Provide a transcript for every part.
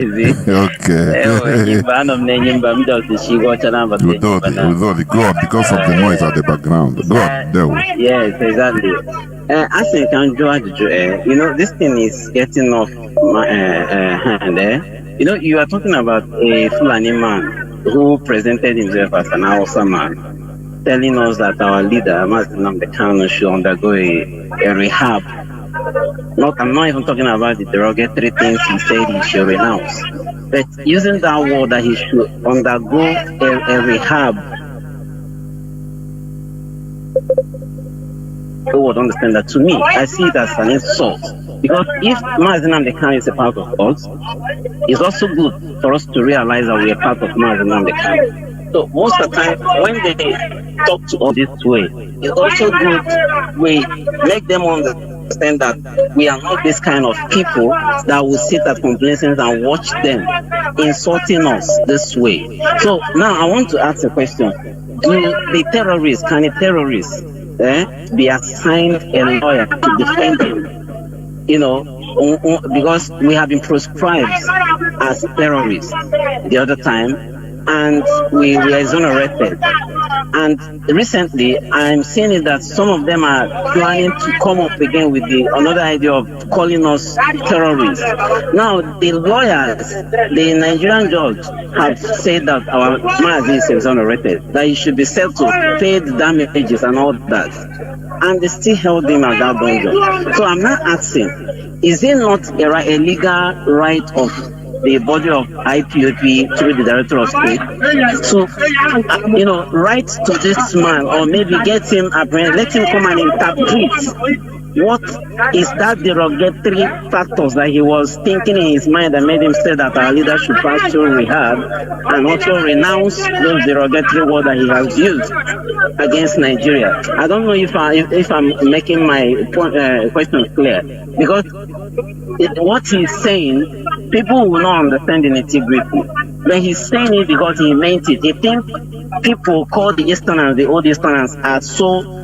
Okay. Go on because of the noise at the background. Go on, there. Yes, exactly. I think you know, this thing is getting off my hand. You know, you are talking about a Fulani man who presented himself as an Hausa man, telling us that our leader, Mazi Jonathan Chinedu, should undergo a rehab. I'm not even talking about the derogatory things he said he should renounce, but using that word that he should undergo a rehab. Who would understand that? To me, I see it as an insult. Because if Mazi Jonathan Chinedu is a part of us, it's also good for us to realize that we are part of Mazi Jonathan Chinedu. So most of the time, when they talk to us this way, it's also good we make them understand that we are not this kind of people that will sit at complacent and watch them insulting us this way. So now I want to ask a question. Can a terrorist be assigned a lawyer to defend him? You know, because we have been proscribed as terrorists the other time, and we were exonerated. And recently, I'm seeing it that some of them are planning to come up again with another idea of calling us terrorists. Now, the lawyers, the Nigerian judge, have said that our Mazi is exonerated, that he should be settled, paid damages and all that. And they still held him at that dungeon. So I'm not asking, is it not a legal right of the body of IPOP through the Director of State to, you know, write to this man, or maybe get him apprehended, let him come and interpret what is that derogatory factors that he was thinking in his mind that made him say that our leader should pass through rehab and also renounce those derogatory words that he has used against Nigeria. I don't know if I'm making my question clear, because what he's saying, people will not understand the nitty-gritty. But he's saying it because he meant it. He thinks people call the Easterners, the old Easterners, are so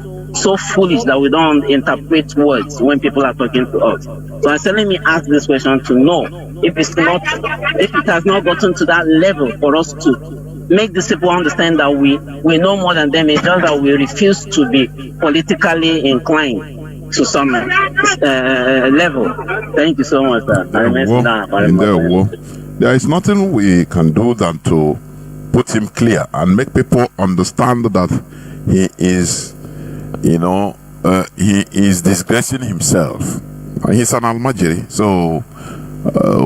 foolish that we don't interpret words when people are talking to us. So I said, let me ask this question to know if it has not gotten to that level for us to make these people understand that we know more than them. It's just that we refuse to be politically inclined to some level. Thank you so much, sir. There is nothing we can do than to put him clear and make people understand that he is, you know, he is disgracing himself. He's an Almajiri, so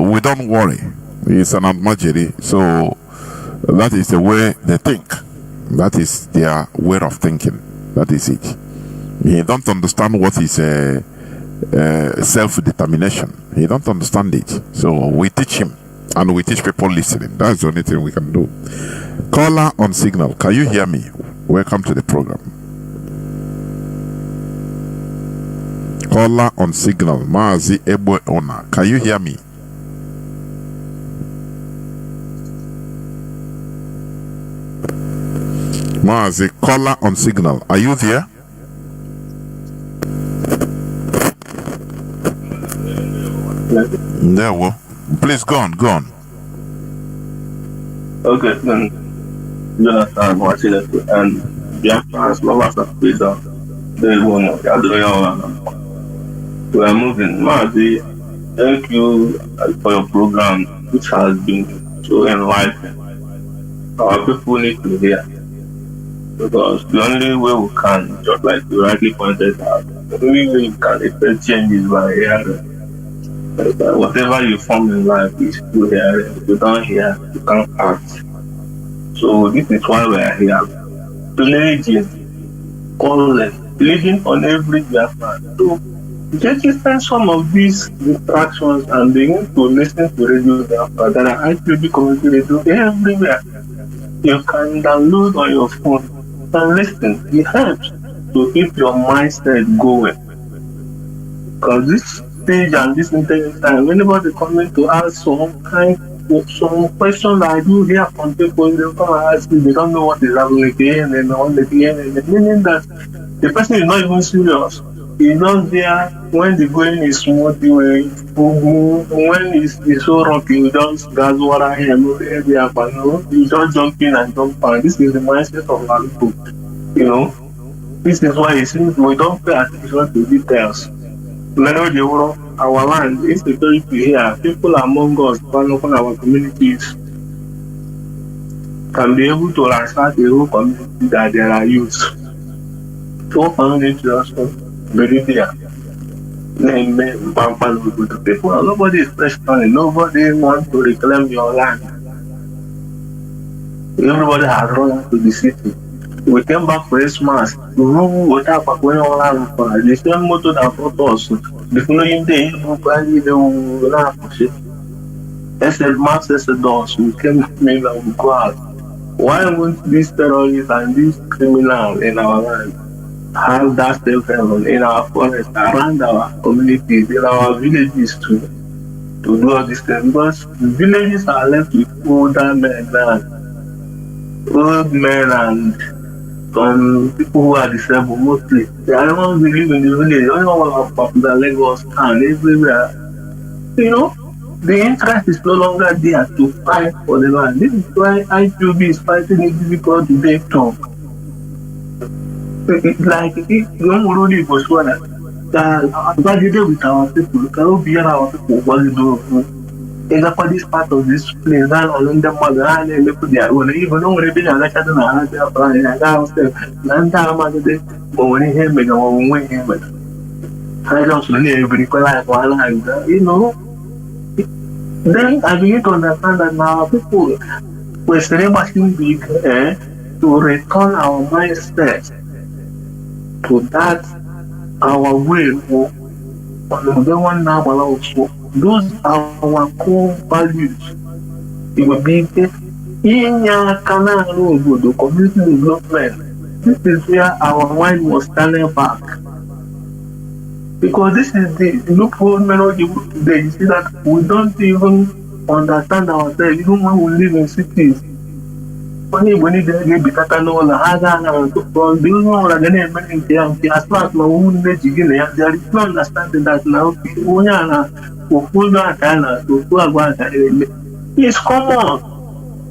we don't worry. He's an Almajiri, so that is the way they think. That is their way of thinking. That is it. He don't understand what is self-determination. He don't understand it. So we teach him, and we teach people listening. That's the only thing we can do. Caller on signal. Can you hear me? Welcome to the program. Caller on signal. Mazi Ebo Ona. Can you hear me? Mazi, caller on signal. Are you there? There, well, please go on. Okay, then Jonathan Chinedu and Biafra lovers of freedom, they won't we are moving. Mazi, thank you for your program, which has been so enlightening. Our people need to hear, because the only way we can, just like you rightly pointed out, the only way you can effect change is by hearing. Whatever you form in life is through hearing. If you don't hear, you can't act. So this is why we are here. Pledging on every Biafra to jettison some of these distractions and begin to listen to Radio Biafra that are actually community radio everywhere. You can download on your phone and listen. It helps to keep your mindset going. Because this stage and this internet time, whenever they come in to ask some question that I do hear from people, they come and ask me, they don't know what is happening again and on the end, meaning that the person is not even serious. He's not there when the going is smooth, when it's so rocky, you just gas water him every afternoon. You just jump in and jump out. This is the mindset of our people, you know. This is why it seems we don't pay attention to details. Many of our land, insecurity here, people among us, one of our communities, can be able to ransack the whole community that there are youths. So community also very there. People, nobody is questioning, nobody wants to reclaim your land. Everybody has run to the city. We came back for Christmas. The same motor that brought us. The following day, I said, Max said, us, we came in and we go out. Why won't these terrorists and these criminals in our land have that safe haven in our forest, around our communities, in our villages to do all these things? Because the villages are left with older men and some people who are disabled mostly. They are the ones who live in the village. They don't want popular Lagos and everywhere. You know, the interest is no longer there to fight for the land. This is why IQB is fighting it difficult today too. Like you don't really go so that what you do with our people, cannot be our people what you do. In this part of this place, that along the mother and they put their own, even though they are like I have planning and downstairs, and down Monday, but when he him and when him, I don't really like one hand, you know. Then I begin to understand that now people were celebrating big to return our mindset to that our way of the one now also. Those are our core values. It will be in your canal the community development. This is where our mind was standing back. Because this is the loophole melody today. You see that we don't even understand ourselves, even when we live in cities. Only when they get because I know the other and to from the one that they make in the as far as my own there is no understanding that now people it's common.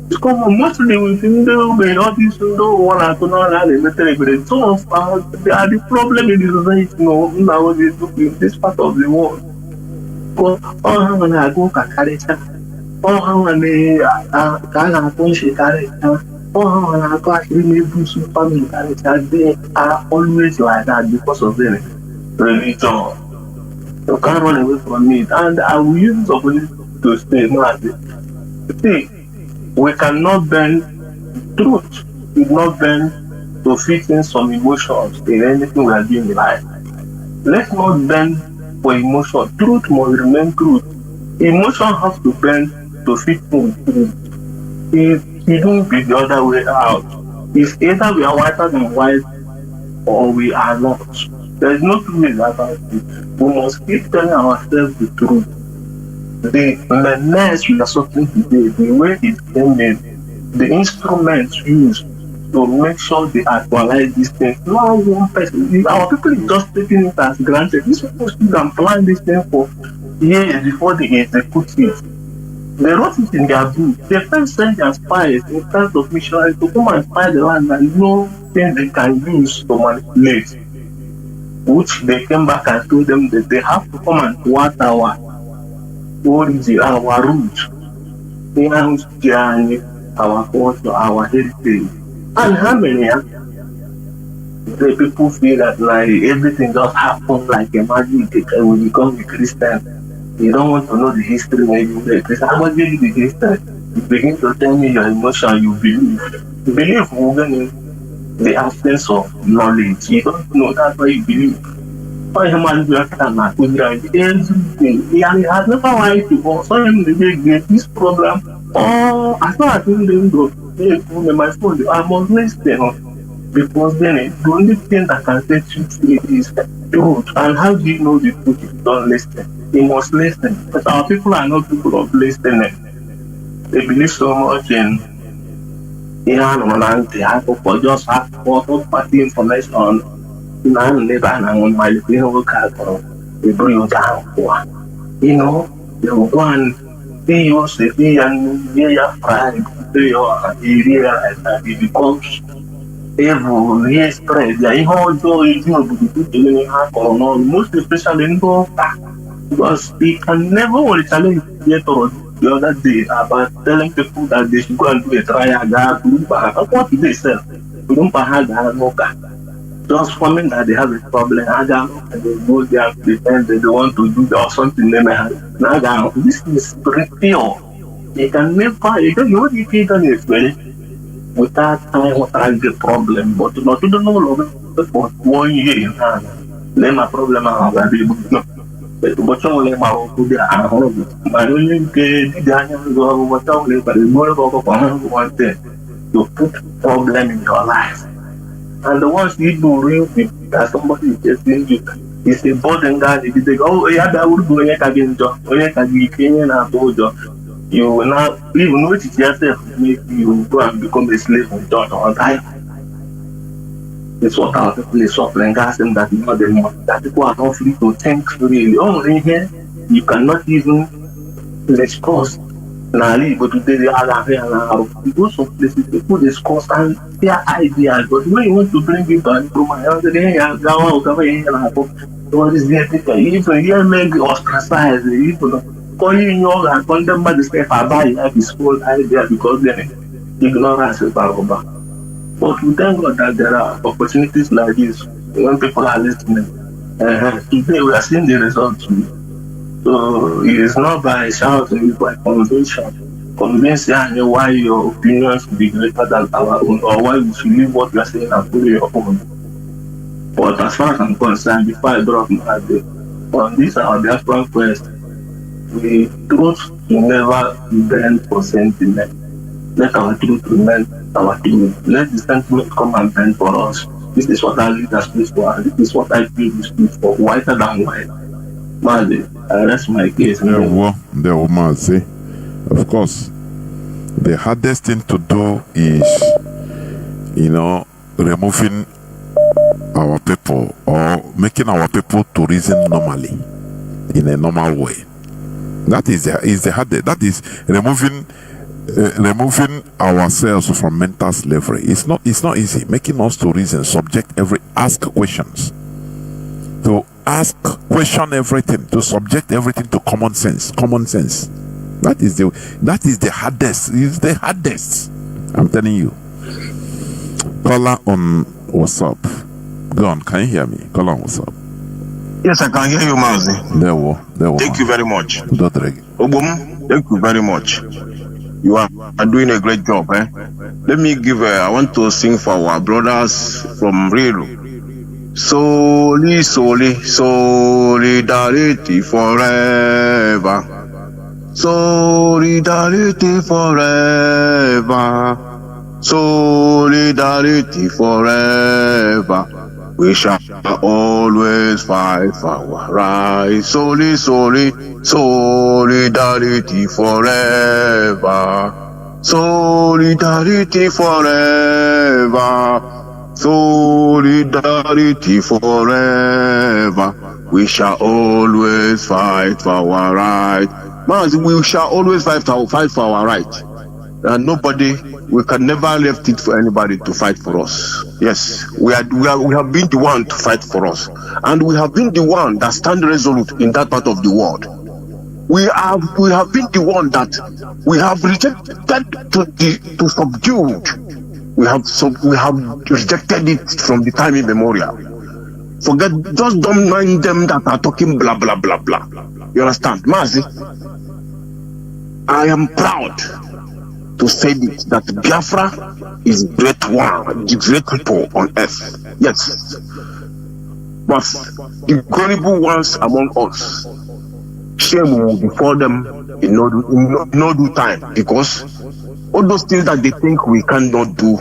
It's common. Mostly within the all these one and so the problem in the society nowadays in this part of the world. All how many I go Kakarita, all how many Kala Shikari, all how many I go actually family they are always like that because of their religion. You can't run away from it, and I will use this opportunity to say, no, see, we cannot bend truth, we cannot bend to fit in some emotions in anything we are doing in life. Let's not bend for emotion. Truth must remain truth. Emotion has to bend to fit in truth. It shouldn't be the other way out. It's either we are whiter than white or we are not. There is no two ways about it. We must keep telling ourselves the truth. The mess we are suffering today, the way it came in, the instruments used to make sure they actualize these things. No one person, our people is just taking it as granted. These people still can plan this thing for years before they execute it. They wrote it in their book. They first sent their spies in terms of missionaries to come and spy the land and know things they can use to manipulate. Which they came back and told them that they have to come and thwart our origin, our roots, our culture, our heritage. And how many the people feel that like everything just happens like a magic when you become a Christian. You don't want to know the history when you become a Christian. How much do you the history? You begin to tell me your emotion, you believe. You believe in the absence of knowledge. You don't know, that's why you believe. For human beings everything. He has never lied to us. So him get this problem. Oh, I thought I didn't go. My phone, I must listen. Because then the only thing that can set you free is truth. And how do you know the truth if you don't listen? You must listen. But our people are not people of listening. They believe so much in just have third party information man live on my little car, they bring you down for. You know, they will go and see you, see, and yeah, fried, they are, he realized that he becomes evil, he spread, yeah, he holds all his most especially in because he can never only challenge the other day about telling people that they should go and do a trial. What did they say? We don't have just forming that they have a problem. And they go there and pretend they don't want to do that or something. Now, this is pure. You can never, you don't if you don't explain without time, without the problem. But not to the know of 1 year. Then my problem are very good. But only my own good at home. My only Daniel go what only, but it's more about one thing to put problem in your life. And the ones you do real that somebody is just in you. It's a burden guy. If they go, oh, yeah, that would go against job. Oh, yeah, can be Kenyan and told you will not even know it yourself. Maybe you go and become a slave and job all time. It's what our people is suffering, asking that you know the money. That people are not free to think really. Only here, you cannot even discuss. Now, but today they are here and go some places, people discuss and their ideas. But when you want to bring it back to my house, they are going what is the even here make ostracize even calling you and condemn by the step by have his whole idea because then ignorance is over. But we thank God that there are opportunities like this when people are listening. Today we are seeing the results. So it is not by shouting, it's by conviction. Convincing you why your opinions should be greater than our own, or why we should leave what we are saying and follow your own. But as far as I'm concerned, before I drop my head on this our Biafra quest, we truth to never bend for sentiment. Let our truth remain our truth. Let the sentiment come and bend for us. This is what our leaders speak for, and this is what I feel we speak for, whiter than white. Mazi, I rest my case. There will Mazi. Of course, the hardest thing to do is, removing our people or making our people to reason normally, in a normal way. That is the hardest. That is removing ourselves from mental slavery. It's not easy. Making us to reason, ask questions. To question everything, to subject everything to common sense. That is the hardest. It's the hardest. I'm telling you. Caller on WhatsApp. Go on, can you hear me? Caller on WhatsApp. Yes, I can hear you, Mazi. There we Thank you very much. Obum, thank you very much. You are doing a great job, eh? Let me I want to sing for our brothers from Riru. Solidarity forever. Solidarity forever. Solidarity forever. We shall always fight for our rights. Solidarity forever. Solidarity forever. Solidarity forever. We shall always fight for our right. We shall always fight for our right. And we can never left it for anybody to fight for us. Yes, we have been the one to fight for us. And we have been the one that stand resolute in that part of the world. We have been the one that we have rejected to subdue. We have rejected it from the time immemorial. Just don't mind them that are talking blah blah blah blah. You understand, Mazi? I am proud to say this, that Biafra is the great people on earth. Yes, but the gullible ones among us, shame will befall them in no due time, because all those things that they think we cannot do,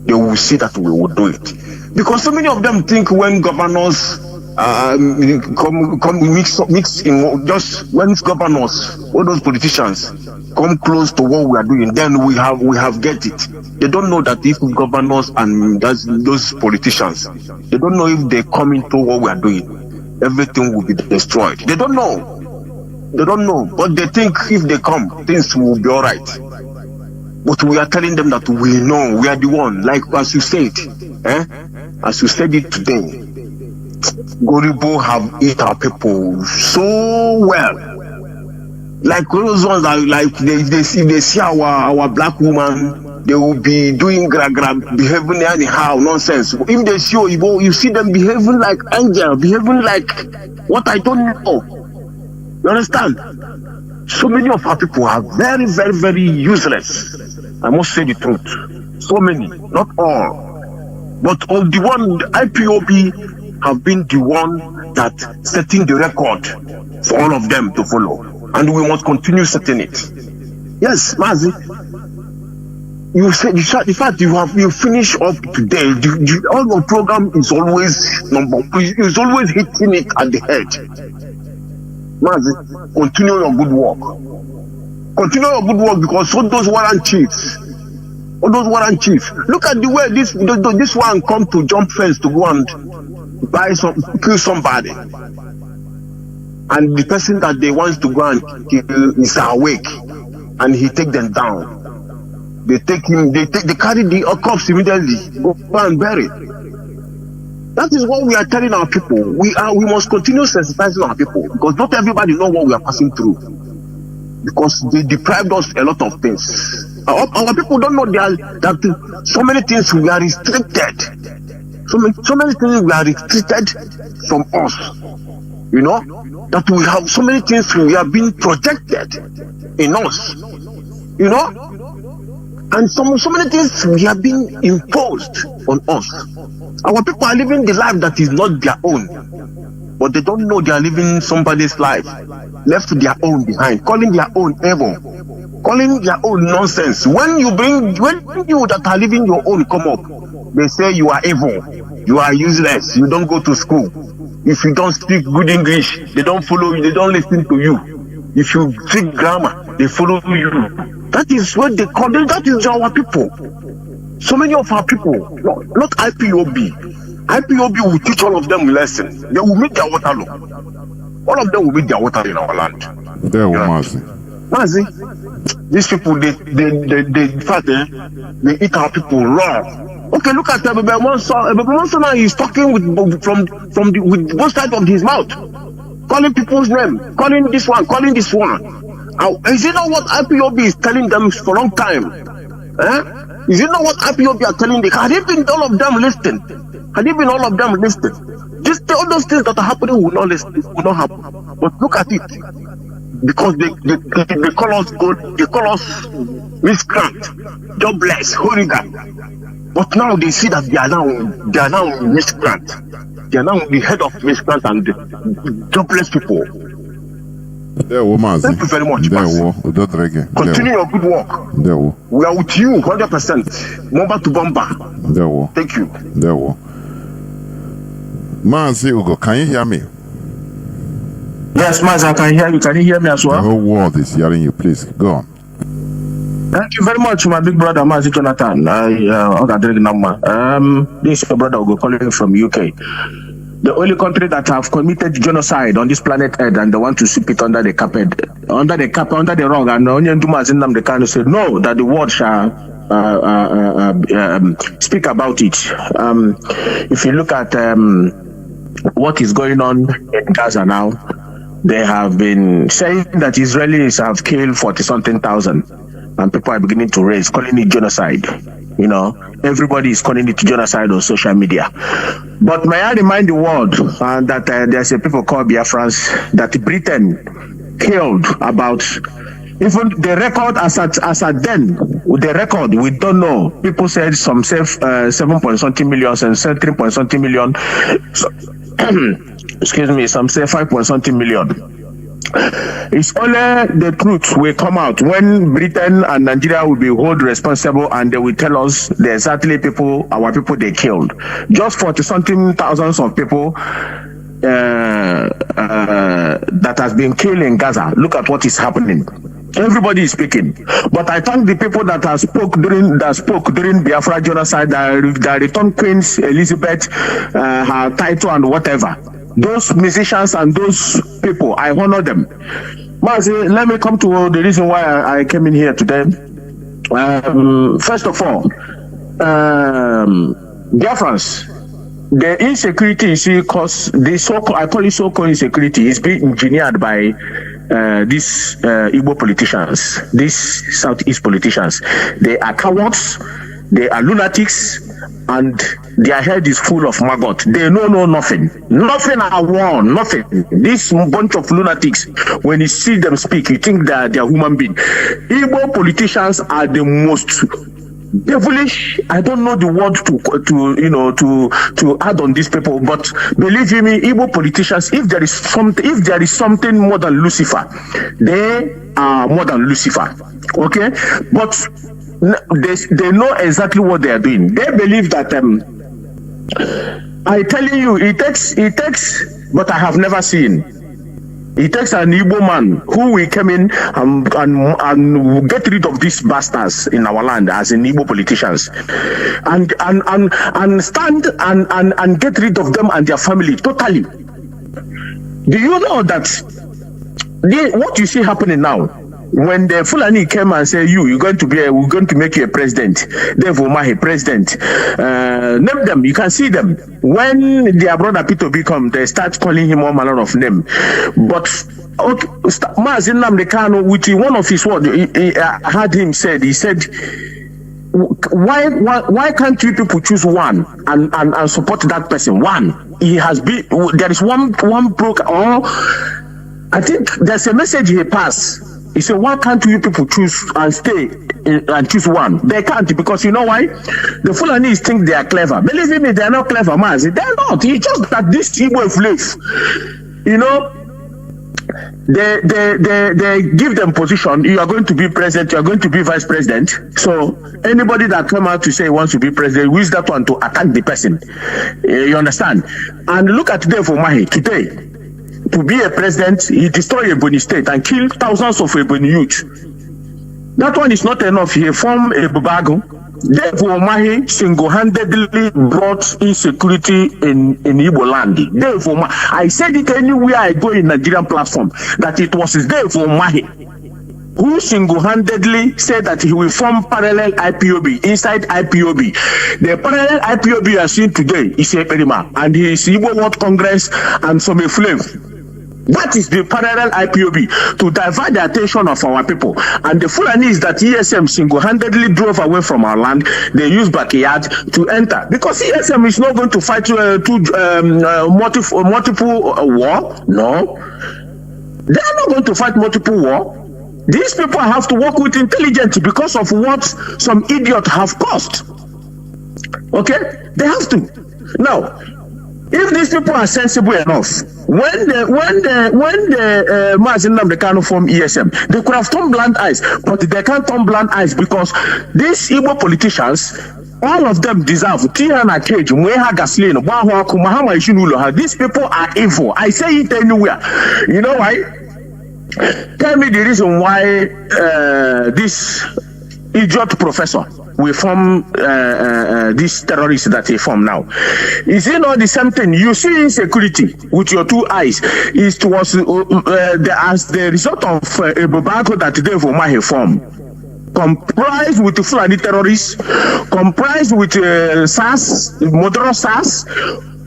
they will see that we will do it. Because so many of them think when governors come mix in just when governors, all those politicians come close to what we are doing, then we have get it. They don't know that if governors and those politicians, they don't know if they come into what we are doing, everything will be destroyed. They don't know. They don't know, but they think if they come, things will be all right. But we are telling them that we know, we are the one. Like as you said, as you said it today, Goribo have eat our people so well. Like those ones are like they see our black woman, they will be doing grab, behaving anyhow, nonsense. If they see you see them behaving like angel, behaving like what I don't know. You understand? So many of our people are very, very, very useless. I must say the truth. So many, not all. But all the one, the IPOB have been the one that setting the record for all of them to follow. And we must continue setting it. Yes, Mazi. You said the fact you finish up today. All your program is always hitting it at the head. Mazi, continue your good work. Continue your good work because all those warrant chiefs, look at the way this one come to jump fence to go and kill somebody, and the person that they want to go and kill is awake, and he take them down. They carry the corpse immediately, go and bury. That is what we are telling our people. We must continue sensitizing our people because not everybody know what we are passing through. Because they deprived us a lot of things. Our people don't know that so many things we are restricted. So many things we are restricted from us. You know that we have so many things we are being projected in us. You know. And so many things we have been imposed on us. Our people are living the life that is not their own, but they don't know they are living somebody's life, left their own behind, calling their own evil, calling their own nonsense. When you that are living your own come up, they say you are evil, you are useless, you don't go to school. If you don't speak good English, they don't follow you, they don't listen to you. If you speak grammar, they follow you. That is what they call them. That is our people. So many of our people, not IPOB. IPOB will teach all of them lessons. They will meet their water law. All of them will meet their water in our land. There, Mazi. Mazi, these people, they in fact, they eat our people raw. Okay, look at Ebebe Monson now. He's talking with both sides of his mouth, calling people's name, calling this one, calling this one. Is it not what IPOB is telling them for a long time? Is it not what IPOB are telling them? Had it been all of them listening? All those things that are happening will not happen. But look at it. Because they call us good, they call us miscreant, jobless, hooligan. But now they see that they are now miscreant. They are now the head of miscreant and jobless people. Thank you very much. Continue your good work. We are with you 100%. Bomba to bomba. Thank you. Mazi Ugo, can you hear me? Yes, Mazi, I can hear you. Can you hear me as well? The whole world is hearing you. Please go on. Thank you very much, my big brother Mazi Jonathan. This is your brother Ugo calling from UK. The only country that have committed genocide on this planet Earth, and they want to sweep it under the carpet, under the rug, and only Ndumas in them they kind of say no, that the world shall speak about it. If you look at what is going on in Gaza now, they have been saying that Israelis have killed 40-something thousand, and people are beginning to raise, calling it genocide. You know, everybody is calling it genocide on social media. But may I remind the world that there's a people called Biafrans that Britain killed about, even the record as at then, the record, we don't know. People said some say 7-something million, and say 3-something million. So, excuse me, some say 5-something million. It's only the truth will come out when Britain and Nigeria will be held responsible, and they will tell us the exactly our people they killed. Just 40-something thousands of people that has been killed in Gaza. Look at what is happening. Everybody is speaking, but I thank the people that spoke during Biafra genocide, that returned Queen Elizabeth her title and whatever. Those musicians and those people, I honor them. Mazi, let me come to the reason why I came in here today. First of all, Biafrans, the insecurity you see, cause the so-called, I call it so-called insecurity, is being engineered by these Igbo politicians, these Southeast politicians. They are cowards, they are lunatics, and their head is full of maggot. They know nothing. Nothing at all, nothing. This bunch of lunatics, when you see them speak, you think that they are human beings. Igbo politicians are the most devilish. I don't know the word to add on these people, but believe you me, Igbo politicians, if there is something more than Lucifer, they are more than Lucifer. Okay, but they know exactly what they are doing. They believe that I telling you, it takes, but I have never seen. It takes an Igbo man who will come in and get rid of these bastards in our land, as in Igbo politicians, and stand and get rid of them and their family totally. Do you know that what you see happening now? When the Fulani came and said, we're going to make you a president, therefore my president, name them, you can see them. When their brother Peter become, they start calling him all manner of name. But okay, Mazi Nnamdi Kanu, which one of his words, he had him said, he said, why can't you people choose one and support that person? One, he has been, there is one broke, or I think there's a message he passed. He said, why can't you people choose and stay and choose one? They can't, because you know why? The Fulanis think they are clever. Believe me, they are not clever, Mazi. They are not. It's just that this Igbo flesh, they give them position. You are going to be president, you are going to be vice president. So anybody that come out to say he wants to be president, use that one to attack the person. You understand? And look at today for Mahi. Today, to be a president, he destroyed Ebonyi State and killed thousands of Ebonyi youth. That one is not enough. He formed a Bubago. Therefore, Mahi single-handedly brought insecurity in Igbo land. Therefore, I said it anywhere I go in Nigerian platform, that it was therefore Mahi who single-handedly said that he will form parallel IPOB inside IPOB. The parallel IPOB you are seeing today is Eperima, and he is Igbo World Congress and some Flav. That is the parallel IPOB, to divert the attention of our people. And the Fulani is that ESM single-handedly drove away from our land. They use backyard to enter, because ESM is not going to fight multiple war. No, they are not going to fight multiple war. These people have to work with intelligence because of what some idiot have caused. Okay, they have to. Now, if these people are sensible enough, when the Mazi Nnamdi Kanu form ESM, they could have turned blind eyes, but they can't turn blind eyes because these Igbo politicians, all of them deserve Tiana Cage, Mweha Gaslin, Mahwa Kumahama Ishinulo. These people are evil. I say it anywhere. You know why? Tell me the reason why this idiot professor will form these terrorists that he formed now. Is it not the same thing? You see insecurity with your two eyes. It was as the result of a Bubago that Devo Mahi formed, comprised with Fulani terrorists, comprised with SARS, Modoro SARS,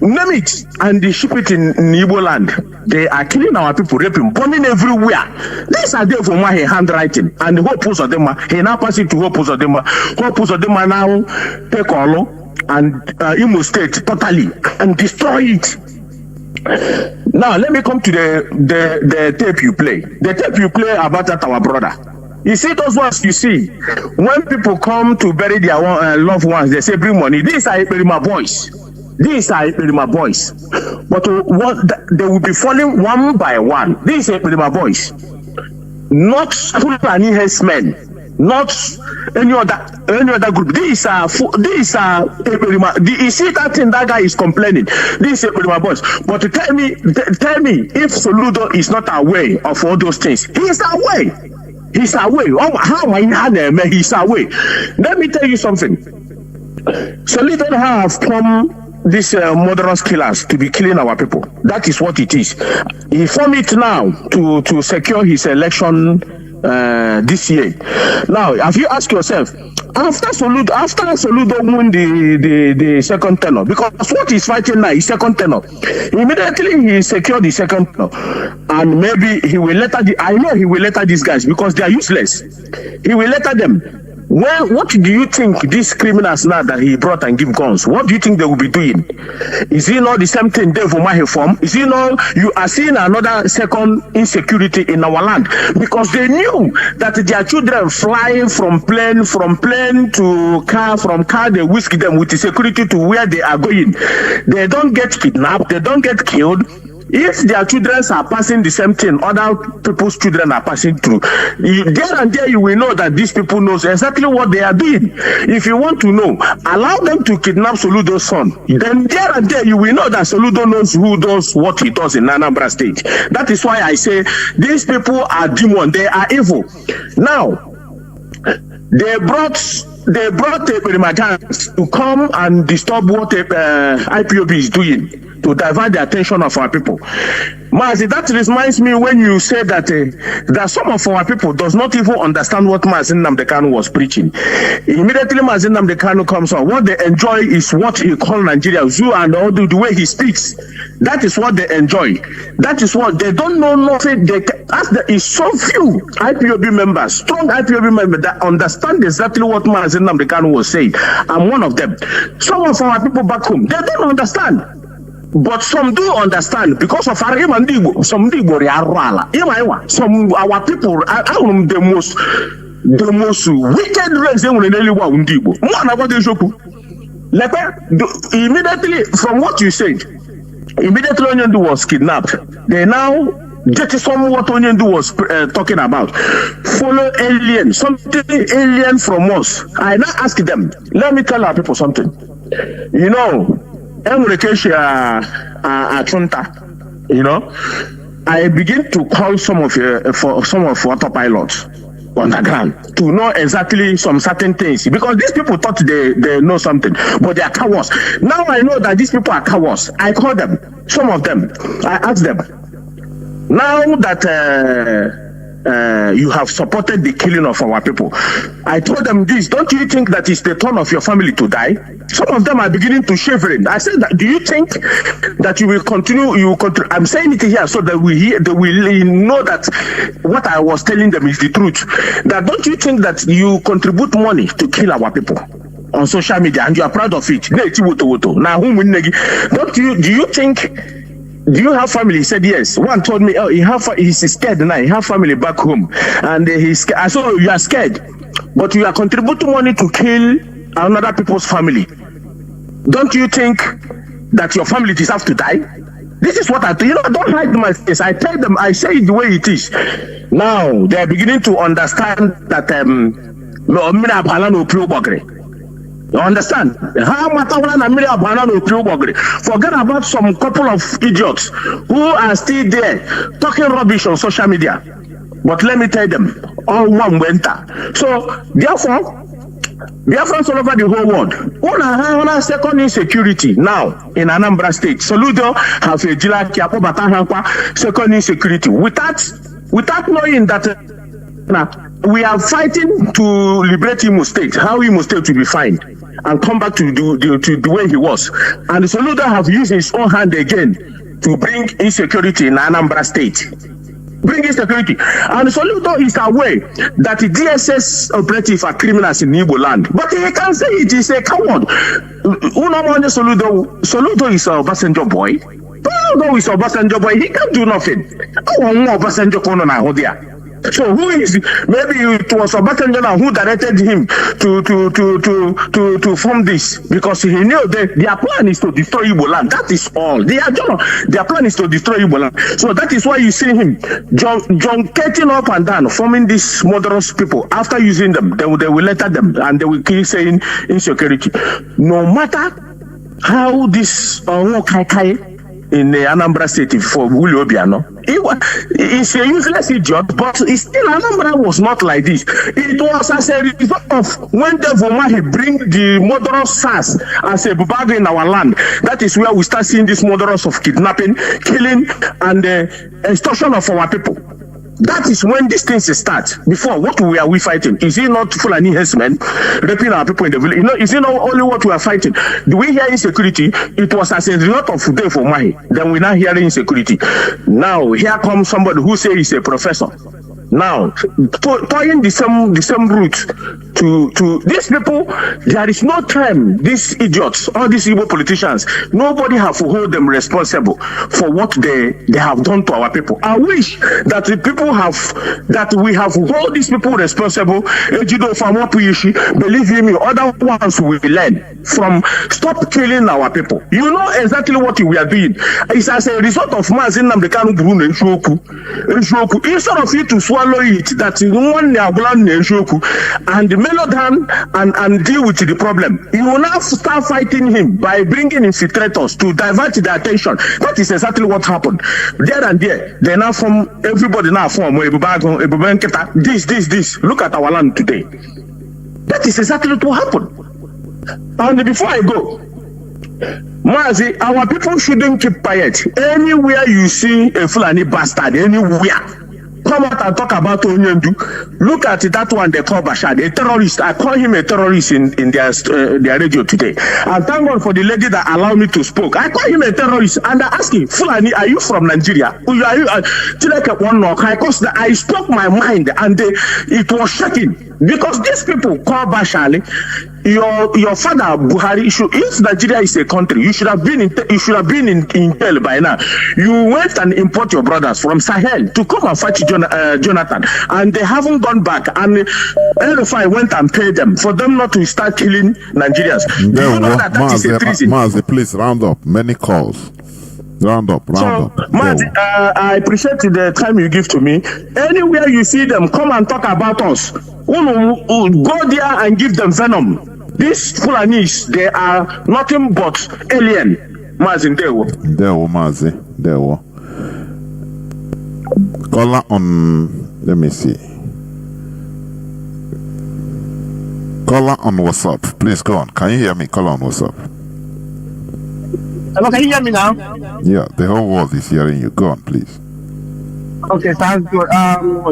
name it, and they ship it in Igbo land. They are killing our people, raping, burning everywhere. These are there for my handwriting, and the Hope Uzodinma, he now pass it to Hope Uzodinma. Hope Uzodinma now take Olo and Imo State totally and destroy it. Now let me come to the tape you play. The tape you play about that our brother. You see those ones you see when people come to bury their loved ones, they say bring money. These are my boys. These are my boys, but they will be falling one by one. These are my boys, not Fulani herdsmen, not any other group. This you see that thing that guy is complaining. This is my boss. But tell me if Soludo is not aware of all those things. He's aware. He's away. Oh, how am I? He's away. Let me tell you something. Soludo have come these murderous killers to be killing our people. That is what it is. He formed it now to secure his election this year. Now, have you asked yourself, after Soludo won the second tenor, because what he's fighting now is second tenor, immediately he secured the second tenor, and maybe he will I know he will letter these guys because they are useless. He will letter them. Well, what do you think these criminals now that he brought and give guns, what do you think they will be doing? Is it not the same thing they will form? Is it not you are seeing another second insecurity in our land? Because they knew that their children fly from plane to car, from car they whisk them with the security to where they are going. They don't get kidnapped, they don't get killed. If their children are passing the same thing, other people's children are passing through. There and there, you will know that these people know exactly what they are doing. If you want to know, allow them to kidnap Soludo's son. Then there and there, you will know that Soludo knows who does what he does in Anambra State. That is why I say these people are demons. They are evil. Now, they brought Perimatans to come and disturb what IPOB is doing, to divert the attention of our people. Mazi, that reminds me when you said that some of our people does not even understand what Mazi Nnamdi Kanu was preaching. Immediately Mazi Nnamdi Kanu comes on. What they enjoy is what he called Nigeria zoo, and all the way he speaks. That is what they enjoy. That is what they don't know nothing. There is so few IPOB members, strong IPOB members that understand exactly what Mazi Nnamdi Kanu was saying. I'm one of them. Some of our people back home, they don't understand. But some do understand because of our some people, some our people are the most wicked race in like immediately from what you said, immediately Onyendu was kidnapped. They now get some what Onyendu was talking about. Follow alien, something alien from us. I now ask them, let me tell our people something. You know, you know, I begin to call some of water pilots on the ground to know exactly some certain things, because these people thought they know something, but they are cowards. Now I know that these people are cowards. I call them, some of them, I ask them, now that you have supported the killing of our people, I told them this, don't you think that it's the turn of your family to die? Some of them are beginning to shivering. I said, that, do you think that you will continue? I'm saying it here so that they will know that what I was telling them is the truth. That don't you think that you contribute money to kill our people on social media and you are proud of it? Now, do you have family? He said yes. One told me, oh, he's scared now. He have family back home, and he's scared. I said, you are scared, but you are contributing money to kill another people's family. Don't you think that your family deserves to die? This is what I do. You know, I don't hide my face. I tell them, I say it the way it is. Now they are beginning to understand that you understand? Forget about some couple of idiots who are still there talking rubbish on social media. But let me tell them, all one went out. So therefore, Biafrans all over the whole world, una second insecurity now in Anambra State. Soludo have a second insecurity without knowing that we are fighting to liberate Imo State. How Imo State will be fine and come back to the way he was. And Soludo have used his own hand again to bring insecurity in Anambra State. Bring insecurity. And Soludo is aware that the DSS operatives are criminals in Igbo land. But he can't say it. He say, come on. Soludo is a Obasanjo boy. Soludo is a Obasanjo boy. He can't do nothing. So who is, maybe it was Obasanjo who directed him to form this, because he knew that their plan is to destroy Igbo land. That is all. Their plan is to destroy Igbo land. So that is why you see him junketing up and down, forming these murderous people. After using them, they will letter them and they will keep saying insecurity. No matter how this in the Anambra State for Willie Obiano, he's a useless idiot, but still Anambra was not like this. It was as a result of when the Vomahi bring the murderous SARS as a bubag in our land. That is where we start seeing this murderous of kidnapping, killing, and extortion of our people. That is when these things start. Before, what are we fighting? Is it not Fulani herdsmen raping our people in the village? You know, is it not only what we are fighting? Do we hear insecurity? It was as a result of today for Mahi. Then we now hear insecurity. Now, here comes somebody who says he's a professor. Now, toying the same route to these people, there is no time. These idiots, all these evil politicians, nobody have to hold them responsible for what they have done to our people. I wish that we have hold these people responsible. Believe me, other ones will learn from. Stop killing our people. You know exactly what we are doing. It's as a result of Mazi Jonathan Chinedu. Instead of you to swallow it, that one and mellow down and deal with the problem, you will now start fighting him by bringing infiltrators to divert the attention. That is exactly what happened. There and there, they now form, everybody now form this. Look at our land today. That is exactly what happened. And before I go, Mazi, our people shouldn't keep quiet. Anywhere you see a Fulani bastard, anywhere, come out and talk about Onyendu. Look at that one they call Bashar, a terrorist. I call him a terrorist in their radio today. And thank God for the lady that allowed me to speak. I call him a terrorist and I ask him, Fulani, are you from Nigeria? Are you? I spoke my mind and it was shocking. Because these people call Bashali, your father Buhari, if Nigeria is a country, you should have been in jail by now. You went and import your brothers from Sahel to come and fight Jonathan, and they haven't gone back. And RFI went and paid them for them not to start killing Nigerians. Do you know that is a treason? Mazi, please round up. Many calls. Round up. Mazi, I appreciate the time you give to me. Anywhere you see them, come and talk about us. Go there and give them venom. These Fulanis, they are nothing but alien. Mazi, Mazi. Caller on, let me see. Caller on WhatsApp. Please go on. Can you hear me? Caller on WhatsApp. Hello, can you hear me now? Yeah, the whole world is hearing you. Go on, please. Okay, sounds good.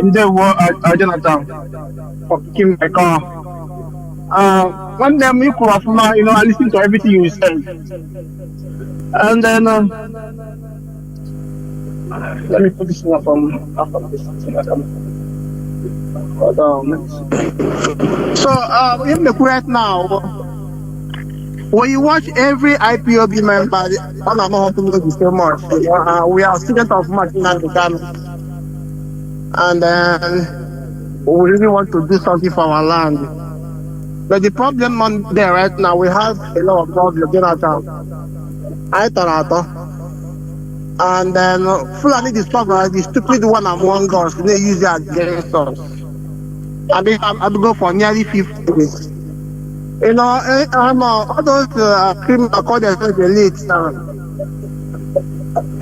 In the world, Jonathan, for picking my call. One day, I listen to everything you said. And then, let me put this one from after this. So, in the right now, when you watch every IPOB member, I don't know how to make it so much. We are students of Mazi Jonathan, and then we really want to do something for our land. But the problem on there right now, we have a lot of problems. Jonathan, and then Fulani the stupid one among us, they use it against us. I've been go for nearly 50 days. You know, all those criminals call themselves elites now.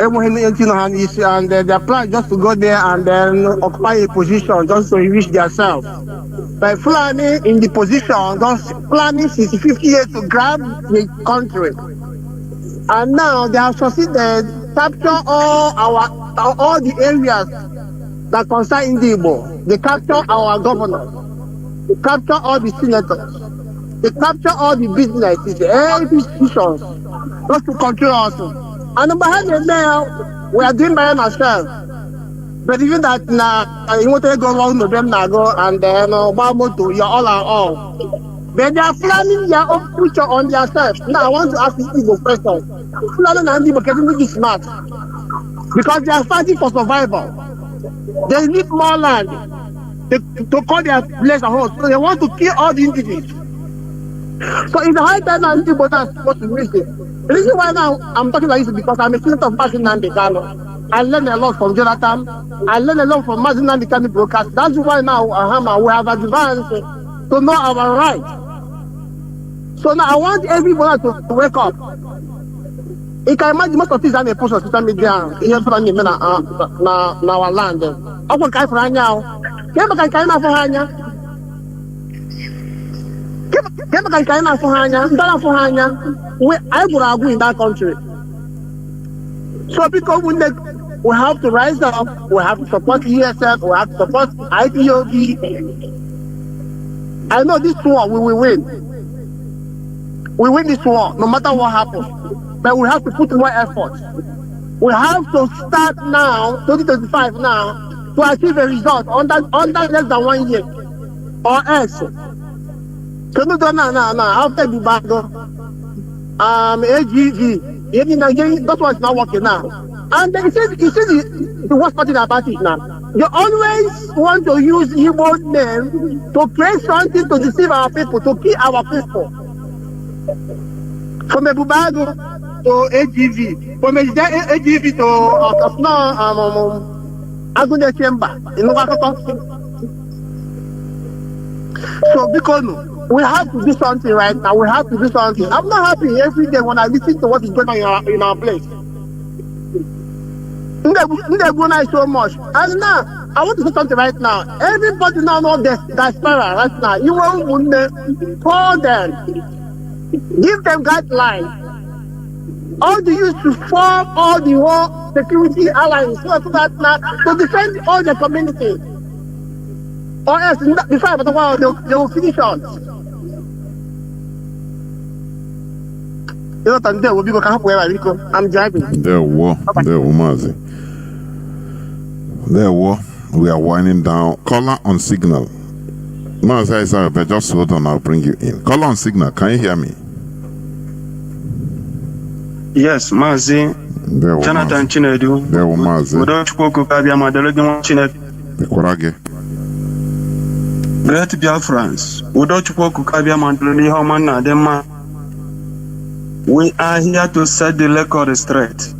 And their plan just to go there and then occupy a position just to enrich themselves. But Fulani in the position, just planning since 50 years to grab the country. And now they have succeeded capture all the areas that concern Indibo. They capture our governors. They capture all the senators. They capture all the businesses, all these institutions, just to control us. And behind the mail, we are doing by ourselves. But even that now, you want to go around with them now, go and then Bamoto, you're all and all. But they are planning their own future on themselves. Now I want to ask this Igbo question. Fulani and Igbo getting really smart. Because they are fighting for survival. They need more land to call their place a home. So they want to kill all the indigenous. So in the high time now, people are supposed to listen. The reason why now I'm talking like this is because I'm a student of Mazi Jonathan Chinedu. I learned a lot from Jonathan. I learned a lot from Mazi Jonathan Chinedu broadcast. That's why now we have advanced to know our rights. So now I want everyone to wake up. You can imagine most of these are post on social media here for our land. Aku kai for now. Kaya ba kai na for hanya? Kaya ba kai na for hanya? Ndala for hanya. I would agree in that country. So because we have to rise up, we have to support ESF, we have to support IPOB. I know this war we will win. We win this war no matter what happens. But we have to put more effort. We have to start now, 2025 now, to achieve a result under less than 1 year. Or else. So no, after the battle, AGG, that's what's not working now. And then you see the worst part about it now. They always want to use Igbo name to create something to deceive our people, to kill our people. From Ebubago to AGV, from AGV to Agune Chamber in Novakota. So because we have to do something right now, we have to do something. I'm not happy every day when I listen to what is going on in our place. So much. And now I want to say something right now. Everybody now knows the diaspora right now. You won't call them. Give them guidelines. All the youth to form all the war security alliance so that now to defend all the community. Or else before the war they will finish us. You know today will be go help where I go. I'm driving. There Mazi. There we are winding down. Caller on signal. Mazi, but just hold on, I'll bring you in. Caller on signal, can you hear me? Yes, Mazi Jonathan Chinedu. There Mazi. The Korage. Great Biafrans. We are here to set the record straight.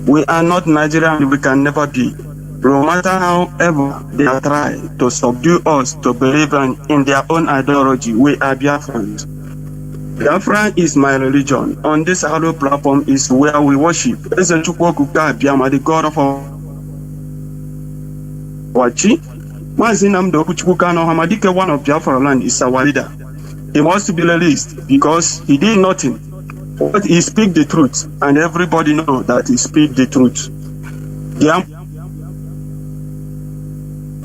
We are not Nigerian and we can never be. No matter however they try to subdue us to believe in their own ideology, we are Biafrans. Biafra is my religion. On this hollow platform is where we worship. The God of our Wachi. One of Biafra land is our leader. He must be released because he did nothing. But he speak the truth, and everybody know that he speak the truth.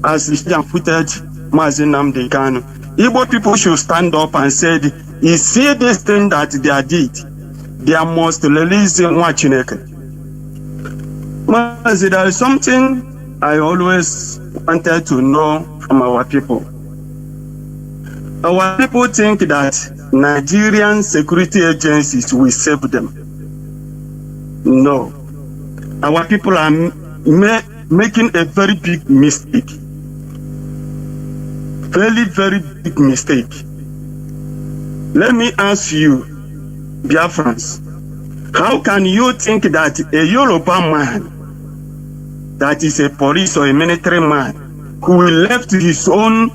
As he putted Mazi Nnamdi Kanu, Igbo people should stand up and say, you see this thing that they did, they must release Nwachineke. Mazi, there is something I always wanted to know from our people. Our people think that Nigerian security agencies will save them. No. Our people are making a very big mistake. Very, very big mistake. Let me ask you, Biafrans, how can you think that a Yoruba man, that is a police or a military man, who will left his own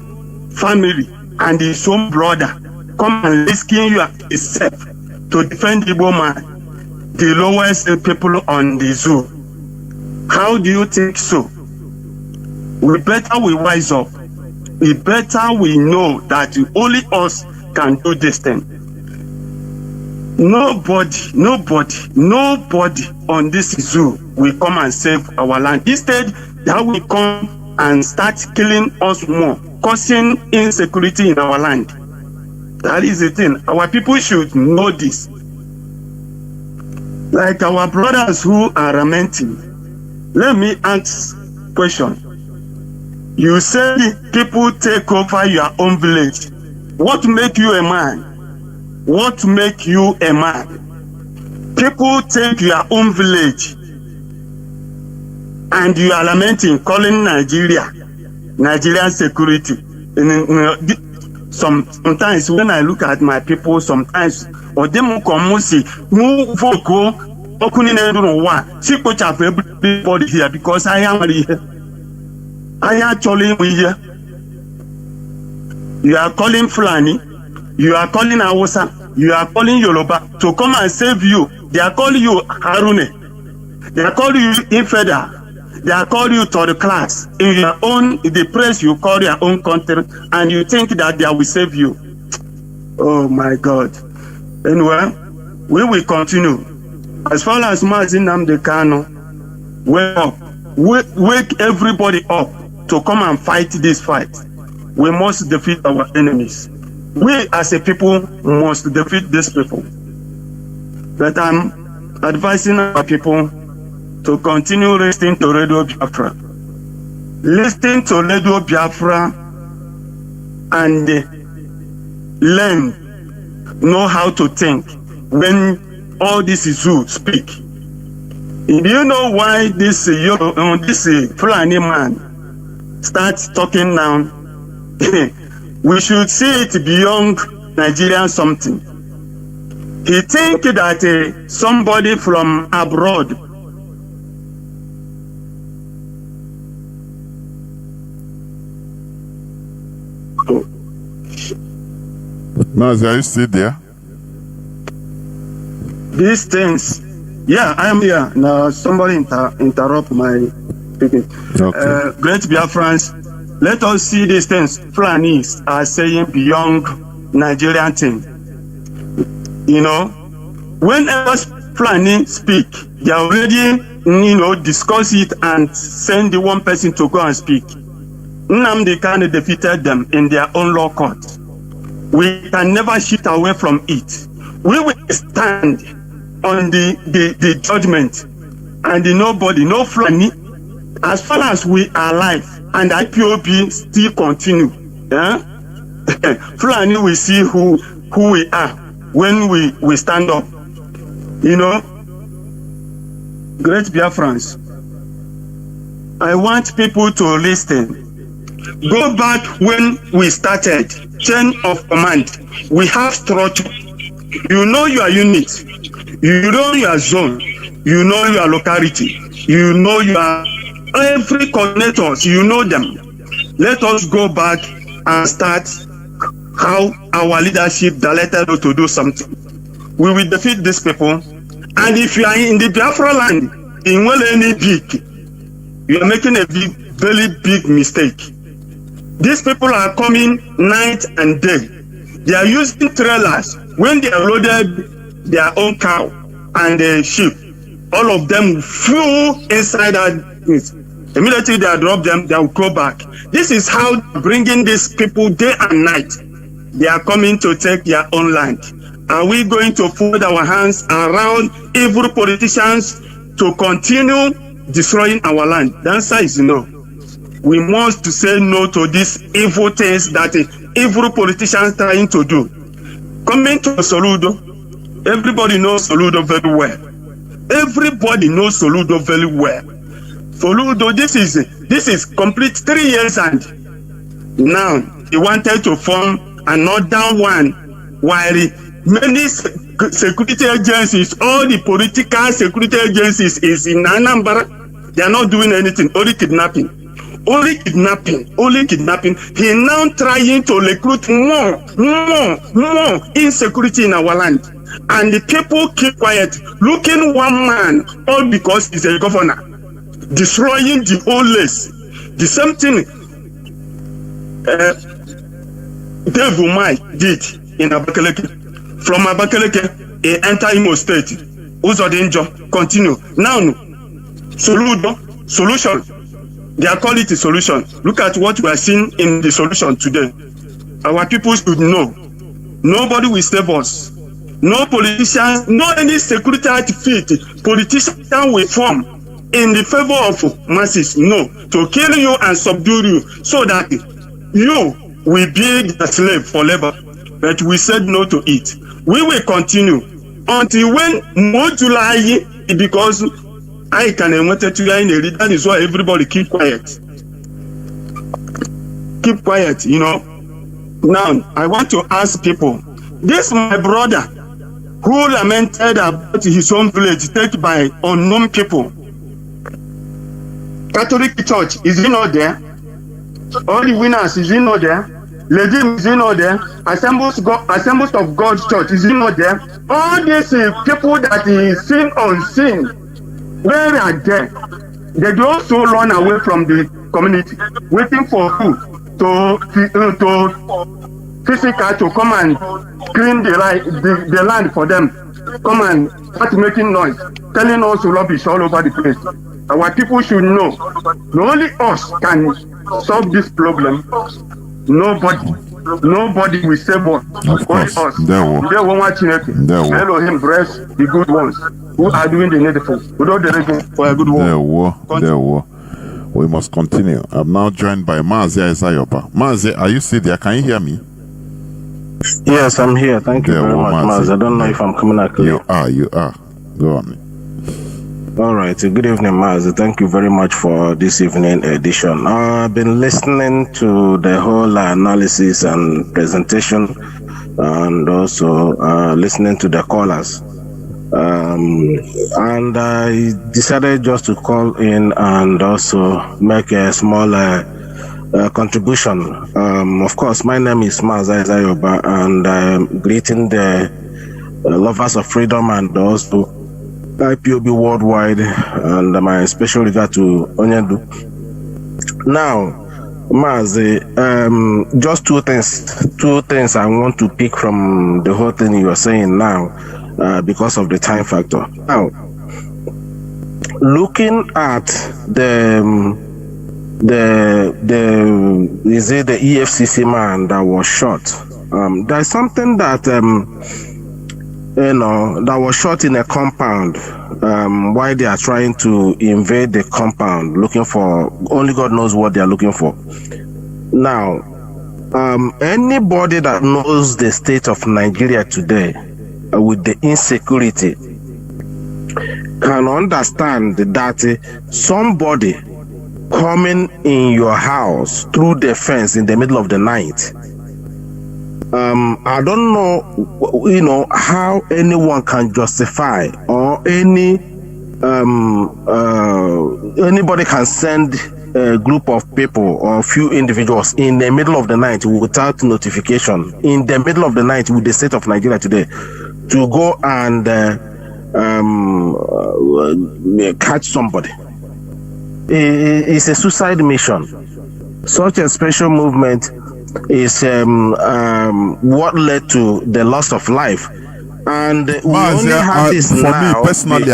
family and his own brother, come and rescue you yourself to defend the woman, the lowest people on the zoo? How do you think so? We better we wise up. We better we know that only us can do this thing. Nobody on this zoo will come and save our land. Instead, they will come and start killing us more, causing insecurity in our land. That is the thing. Our people should know this. Like our brothers who are lamenting. Let me ask a question. You say people take over your own village. What make you a man? What make you a man? People take your own village. and you are lamenting, calling Nigerian security. Sometimes when I look at my people, sometimes or them come see move vocal she coach up everybody here because I am here. I actually here. You are calling Fulani, you are calling Hausa, you are calling Yoruba to come and save you. They are calling you Harune. They are calling you infidel. They are calling you third class. In your own, the press you call your own country, and you think that they will save you. Oh my God. Anyway, we will continue. As far as Mazi Nnamdi Kanu, wake everybody up to come and fight this fight. We must defeat our enemies. We as a people must defeat these people. But I'm advising our people to continue listening to Radio Biafra. Listen to Radio Biafra and learn, know how to think when all this is you speak. Do you know why this Fulani man starts talking now? We should see it beyond Nigerian something. He think that somebody from abroad Mazi, are you still there? These things, yeah, I am here. Now somebody interrupt my speaking. Okay. Great Biafrans, let us see these things Fulanis are saying beyond Nigerian thing. You know, whenever Fulani speak, they already, discuss it and send the one person to go and speak. Nnamdi Kanu defeated them in their own law court. We can never shift away from it. We will stand on the judgment, and nobody, no Fulani, as far as we are alive, and IPOB still continue. Yeah? Fulani will see who we are when we stand up. Great Biafrans, I want people to listen. Go back when we started, chain of command. We have structure. You know your unit. You know your zone. You know your locality. You know your every coordinators. You know them. Let us go back and start how our leadership directed us to do something. We will defeat these people. And if you are in the Biafra land, in any big, you are making a very big mistake. These people are coming night and day. They are using trailers. When they are loaded their own cow and the sheep, all of them flew inside that. Immediately they drop them, they will go back. This is how bringing these people day and night. They are coming to take their own land. Are we going to fold our hands around evil politicians to continue destroying our land? The answer is no. We must say no to these evil things that evil politicians trying to do. Coming to Soludo, everybody knows Soludo very well. Everybody knows Soludo very well. Soludo, this is complete 3 years, and now he wanted to form another one, while many security agencies, all the political security agencies is in Anambra. They are not doing anything, only kidnapping. Only kidnapping. He now trying to recruit more insecurity in our land. And the people keep quiet, looking one man, all because he's a governor, destroying the whole list. The same thing Dave Umai did in Abakaleke. From Abakaleke, he entered Imo State. Uzodinjo, continue. Now, solution. They are calling it a solution. Look at what we are seeing in the solution today. Our people should know. Nobody will save us. No politician, no any security outfit, politician will form in the favor of masses. No, to kill you and subdue you so that you will be the slave forever. But we said no to it. We will continue until when more July, because I can that is why everybody keep quiet. Keep quiet, you know. Now, I want to ask people, this my brother who lamented about his own village taken by unknown people. Catholic Church, is he not there? All the winners, is he not there? Legend, is he not there? Assemblies of God's Church, is he not there? All these people that is seen unseen, where are they? They also run away from the community, waiting for who? To physical to come and clean the land for them. Come and start making noise, telling us rubbish all over the place. Our people should know, only us can solve this problem. Nobody will save us. Of course, us. They will. Elohim bless the good ones who are doing the needful. Without the reason for a good work. They will. We must continue. I'm now joined by Mazi Jonathan. Mazi, are you still there? Can you hear me? Yes, I'm here. Thank you very much, Mazi. I don't know if I'm coming out clear. You are. Go on. All right. Good evening, Mazi. Thank you very much for this evening edition. I've been listening to the whole analysis and presentation, and also listening to the callers. And I decided just to call in and also make a small contribution. Of course, my name is Mazi Jonathan, and I'm greeting the lovers of freedom and also IPOB worldwide, and my special regard to Onyedu. Now, Mazi, just two things I want to pick from the whole thing you are saying now. Because of the time factor. Now, looking at the EFCC man that was shot, there's something that that was shot in a compound. While they are trying to invade the compound, looking for only God knows what they are looking for. Now, anybody that knows the state of Nigeria today, with the insecurity, can understand that somebody coming in your house through the fence in the middle of the night, I don't know, how anyone can justify, or anybody can send a group of people or a few individuals in the middle of the night without notification, in the middle of the night with the state of Nigeria today, to go and catch somebody. It's a suicide mission. Such a special movement is what led to the loss of life. And we only have this for now. Me personally,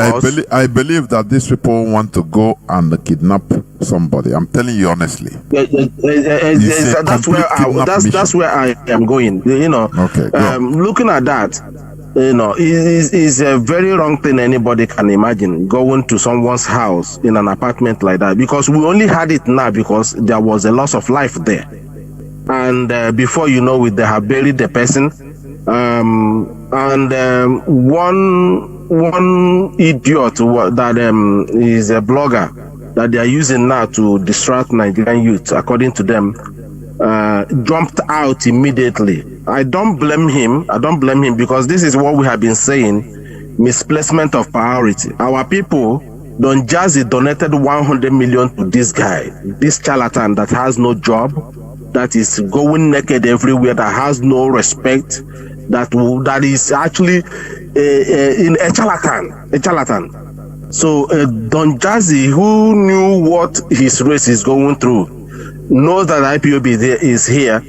I believe that these people want to go and kidnap somebody. I'm telling you honestly. That's where I am going. Okay. Looking at that, is a very wrong thing anybody can imagine, going to someone's house in an apartment like that, because we only had it now because there was a loss of life there, and before you know it, they have buried the person. And one idiot that is a blogger that they are using now to distract Nigerian youth, according to them, jumped out immediately. I don't blame him because this is what we have been saying: misplacement of priority. Our people, Don Jazzy donated 100 million to this guy, this charlatan that has no job, that is going naked everywhere, that has no respect, that is actually in a charlatan. So Don Jazzy, who knew what his race is going through, knows that IPOB is here,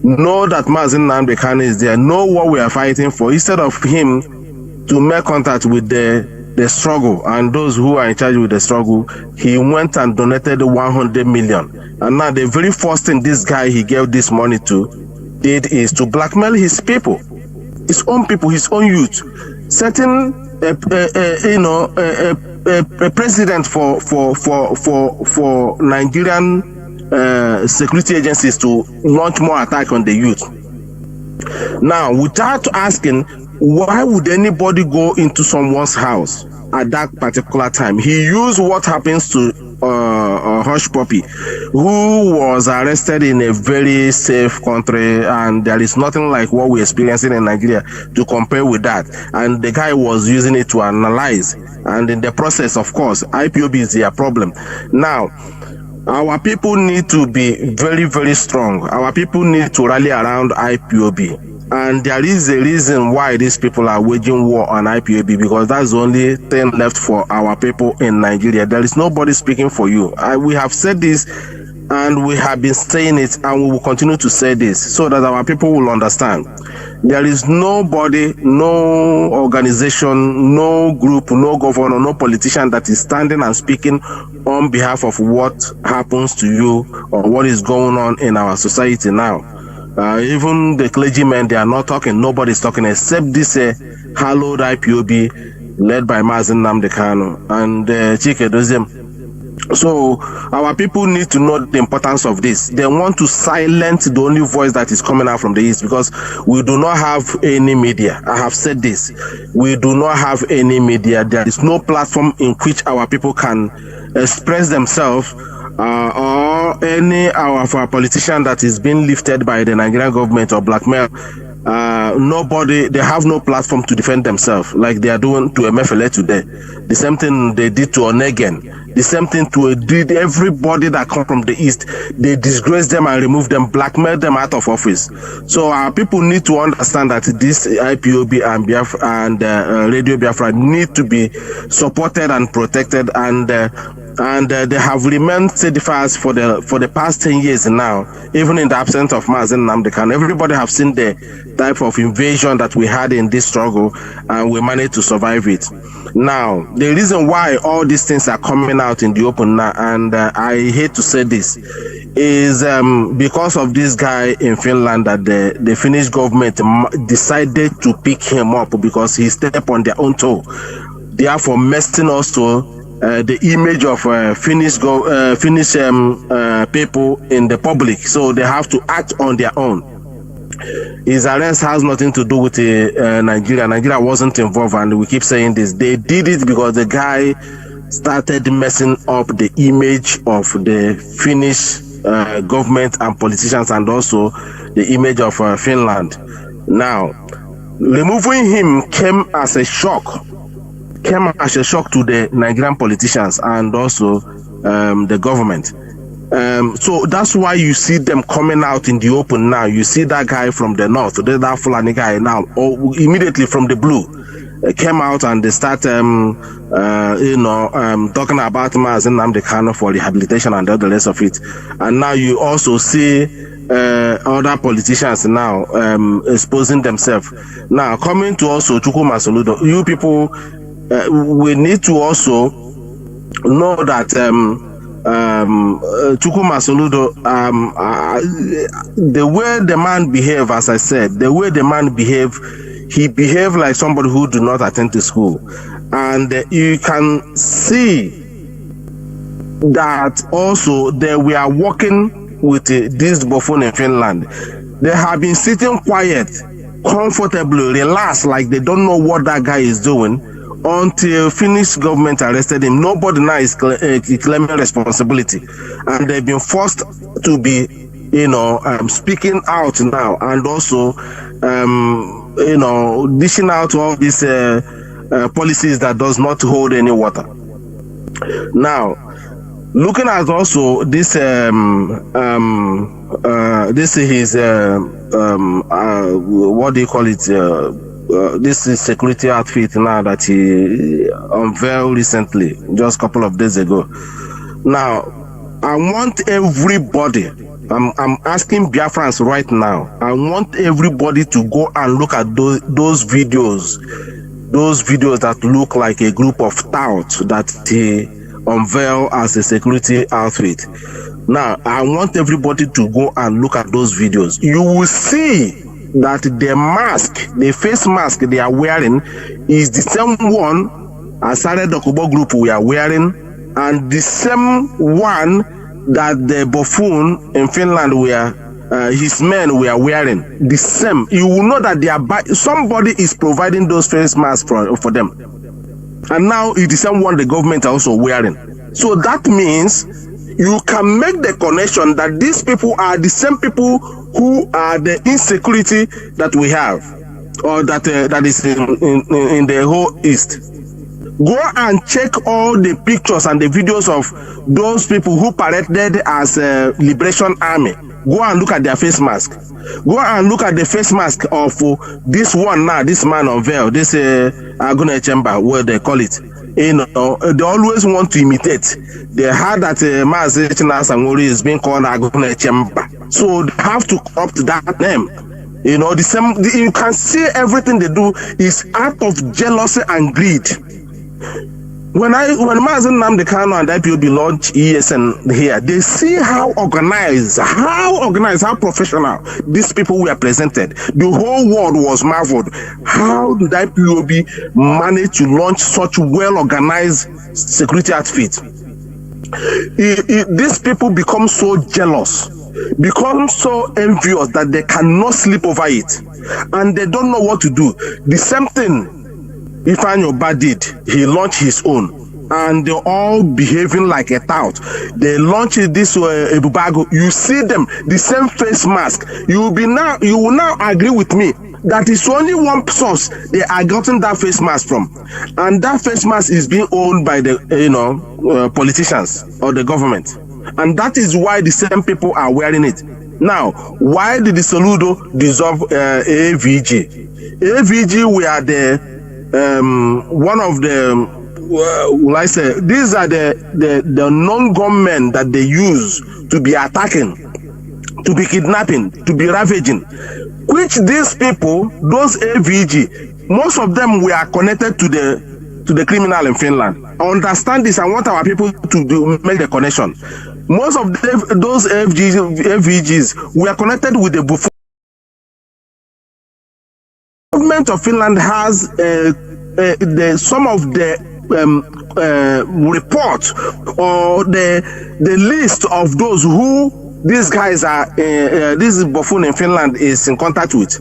know that Mazi Jonathan Chinedu is there, know what we are fighting for. Instead of him to make contact with the struggle and those who are in charge with the struggle, he went and donated 100 million. And now the very first thing this guy he gave this money to did is to blackmail his people, his own people, his own youth, setting a president for Nigerian security agencies to launch more attack on the youth. Now, without asking, why would anybody go into someone's house at that particular time? He used what happens to Hush Puppy, who was arrested in a very safe country, and there is nothing like what we're experiencing in Nigeria to compare with that. And the guy was using it to analyze, and in the process, of course, IPOB is their problem. Now, our people need to be very, very strong. Our people need to rally around IPOB. And there is a reason why these people are waging war on IPOB, because that's the only thing left for our people in Nigeria. There is nobody speaking for you. We have said this, and we have been saying it, and we will continue to say this so that our people will understand. There is nobody, no organization, no group, no governor, no politician that is standing and speaking on behalf of what happens to you or what is going on in our society now. Even the clergymen, they are not talking. Nobody's talking except this hallowed IPOB led by Mazi Nnamdi Kanu and Chike Doziem. So our people need to know the importance of this. They want to silence the only voice that is coming out from the East, because we do not have any media. I have said this. We do not have any media. There is no platform in which our people can express themselves, or any of our politician that is being lifted by the Nigerian government or blackmail. Nobody, they have no platform to defend themselves like they are doing to Emefiele today. The same thing they did to Onegen. The same thing to did everybody that come from the East. They disgrace them and remove them, blackmail them out of office. So our people need to understand that this IPOB and Biafra and Radio Biafra need to be supported and protected, and they have remained steadfast for the past 10 years now, even in the absence of Mazi Nnamdi Kanu. Everybody have seen the type of invasion that we had in this struggle, and we managed to survive it. Now, the reason why all these things are coming out in the open now, and I hate to say this, is because of this guy in Finland that the Finnish government decided to pick him up because he stepped on their own toe, therefore messing us to the image of Finnish people in the public. So they have to act on their own. His arrest has nothing to do with Nigeria. Nigeria wasn't involved, and we keep saying this. They did it because the guy started messing up the image of the Finnish government and politicians, and also the image of Finland. Now, removing him came as a shock to the Nigerian politicians and also the government. So that's why you see them coming out in the open now. You see that guy from the north, that Fulani guy now, immediately from the blue, came out and they start, talking about Mazi Nnamdi Kanu for rehabilitation and all the rest of it. And now you also see other politicians now exposing themselves. Now, coming to also Chukwuma Soludo, you people, we need to also know that Chukwuma Soludo, the way the man behaved, as I said, the way the man behaved, he behaved like somebody who do not attend to school. And you can see that also they were working with this buffoon in Finland. They have been sitting quiet, comfortably, relaxed, like they don't know what that guy is doing, until Finnish government arrested him. Nobody now is claiming responsibility, and they've been forced to be, speaking out now, and also, dishing out all these policies that does not hold any water. Now, looking at also this, this is his, what do you call it? This is security outfit now that he unveiled recently, just a couple of days ago. Now, I want everybody, I'm asking Biafrans right now, I want everybody to go and look at those videos that look like a group of touts that he unveiled as a security outfit. Now, I want everybody to go and look at those videos. You will see that the mask, the face mask they are wearing is the same one Asare Dokubo group we are wearing, and the same one that the buffoon in Finland were his men were wearing, the same. You will know that they are somebody is providing those face masks for them. And now it's the same one the government are also wearing. So that means you can make the connection that these people are the same people who are the insecurity that we have, or that is in the whole East. Go and check all the pictures and the videos of those people who paraded as Liberation Army. Go and look at their face mask. Go and look at the face mask of this one now, this man on veil, this Agune Chamber, what they call it. You know, they always want to imitate. They heard that Mazi Jonathan Chinedu is being called Agune Chamber, so they have to corrupt that name. You know, the same. You can see everything they do is out of jealousy and greed. When Mazi Jonathan and IPOB launch ESN here, they see how organized, how professional these people were presented. The whole world was marveled. How did IPOB manage to launch such well-organized security outfit? These people become so jealous, become so envious that they cannot sleep over it, and they don't know what to do. The same thing Ifeanyi Oba did. He launched his own, and they're all behaving like a tout. They launched this Ebubago. You see them, the same face mask. You will now agree with me that it's only one source they are getting that face mask from, and that face mask is being owned by the politicians or the government, and that is why the same people are wearing it. Now, why did the Soludo dissolve AVG? AVG were the one of the will I say, these are the non-gunmen that they use to be attacking, to be kidnapping, to be ravaging, which these people, those AVG, most of them were connected to the criminal in Finland. I understand this. I want our people to make the connection. Most of those AVGs were connected with the Buffon. The government of Finland has some of the report or the list of those who these guys are, this buffoon in Finland is in contact with.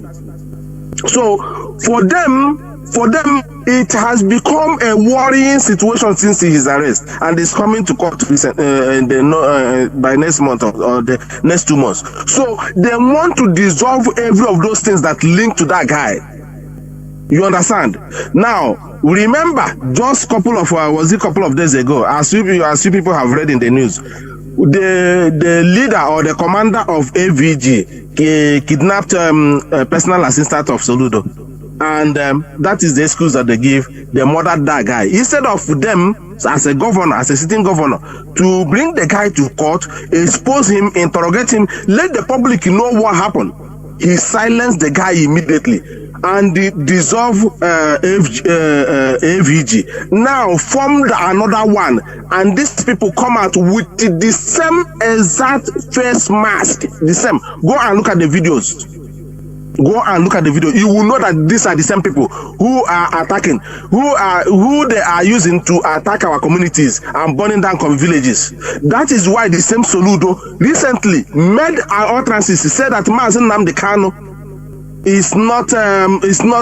So for them, it has become a worrying situation since his arrest, and is coming to court by next month or the next 2 months. So they want to dissolve every of those things that link to that guy. You understand? Now, remember, just a couple of days ago, as you people have read in the news, the leader or the commander of AVG kidnapped a personal assistant of Soludo, and that is the excuse that they give. They murdered that guy instead of them as a governor, as a sitting governor, to bring the guy to court, expose him, interrogate him, let the public know what happened. He silenced the guy immediately and dissolve AVG. Now formed another one, and these people come out with the same exact face mask. The same. Go and look at the videos. Go and look at the video. You will know that these are the same people who are attacking, who they are using to attack our communities and burning down villages. That is why the same Soludo recently made our utterances, said that Mazi Nnamdi Kanu is not,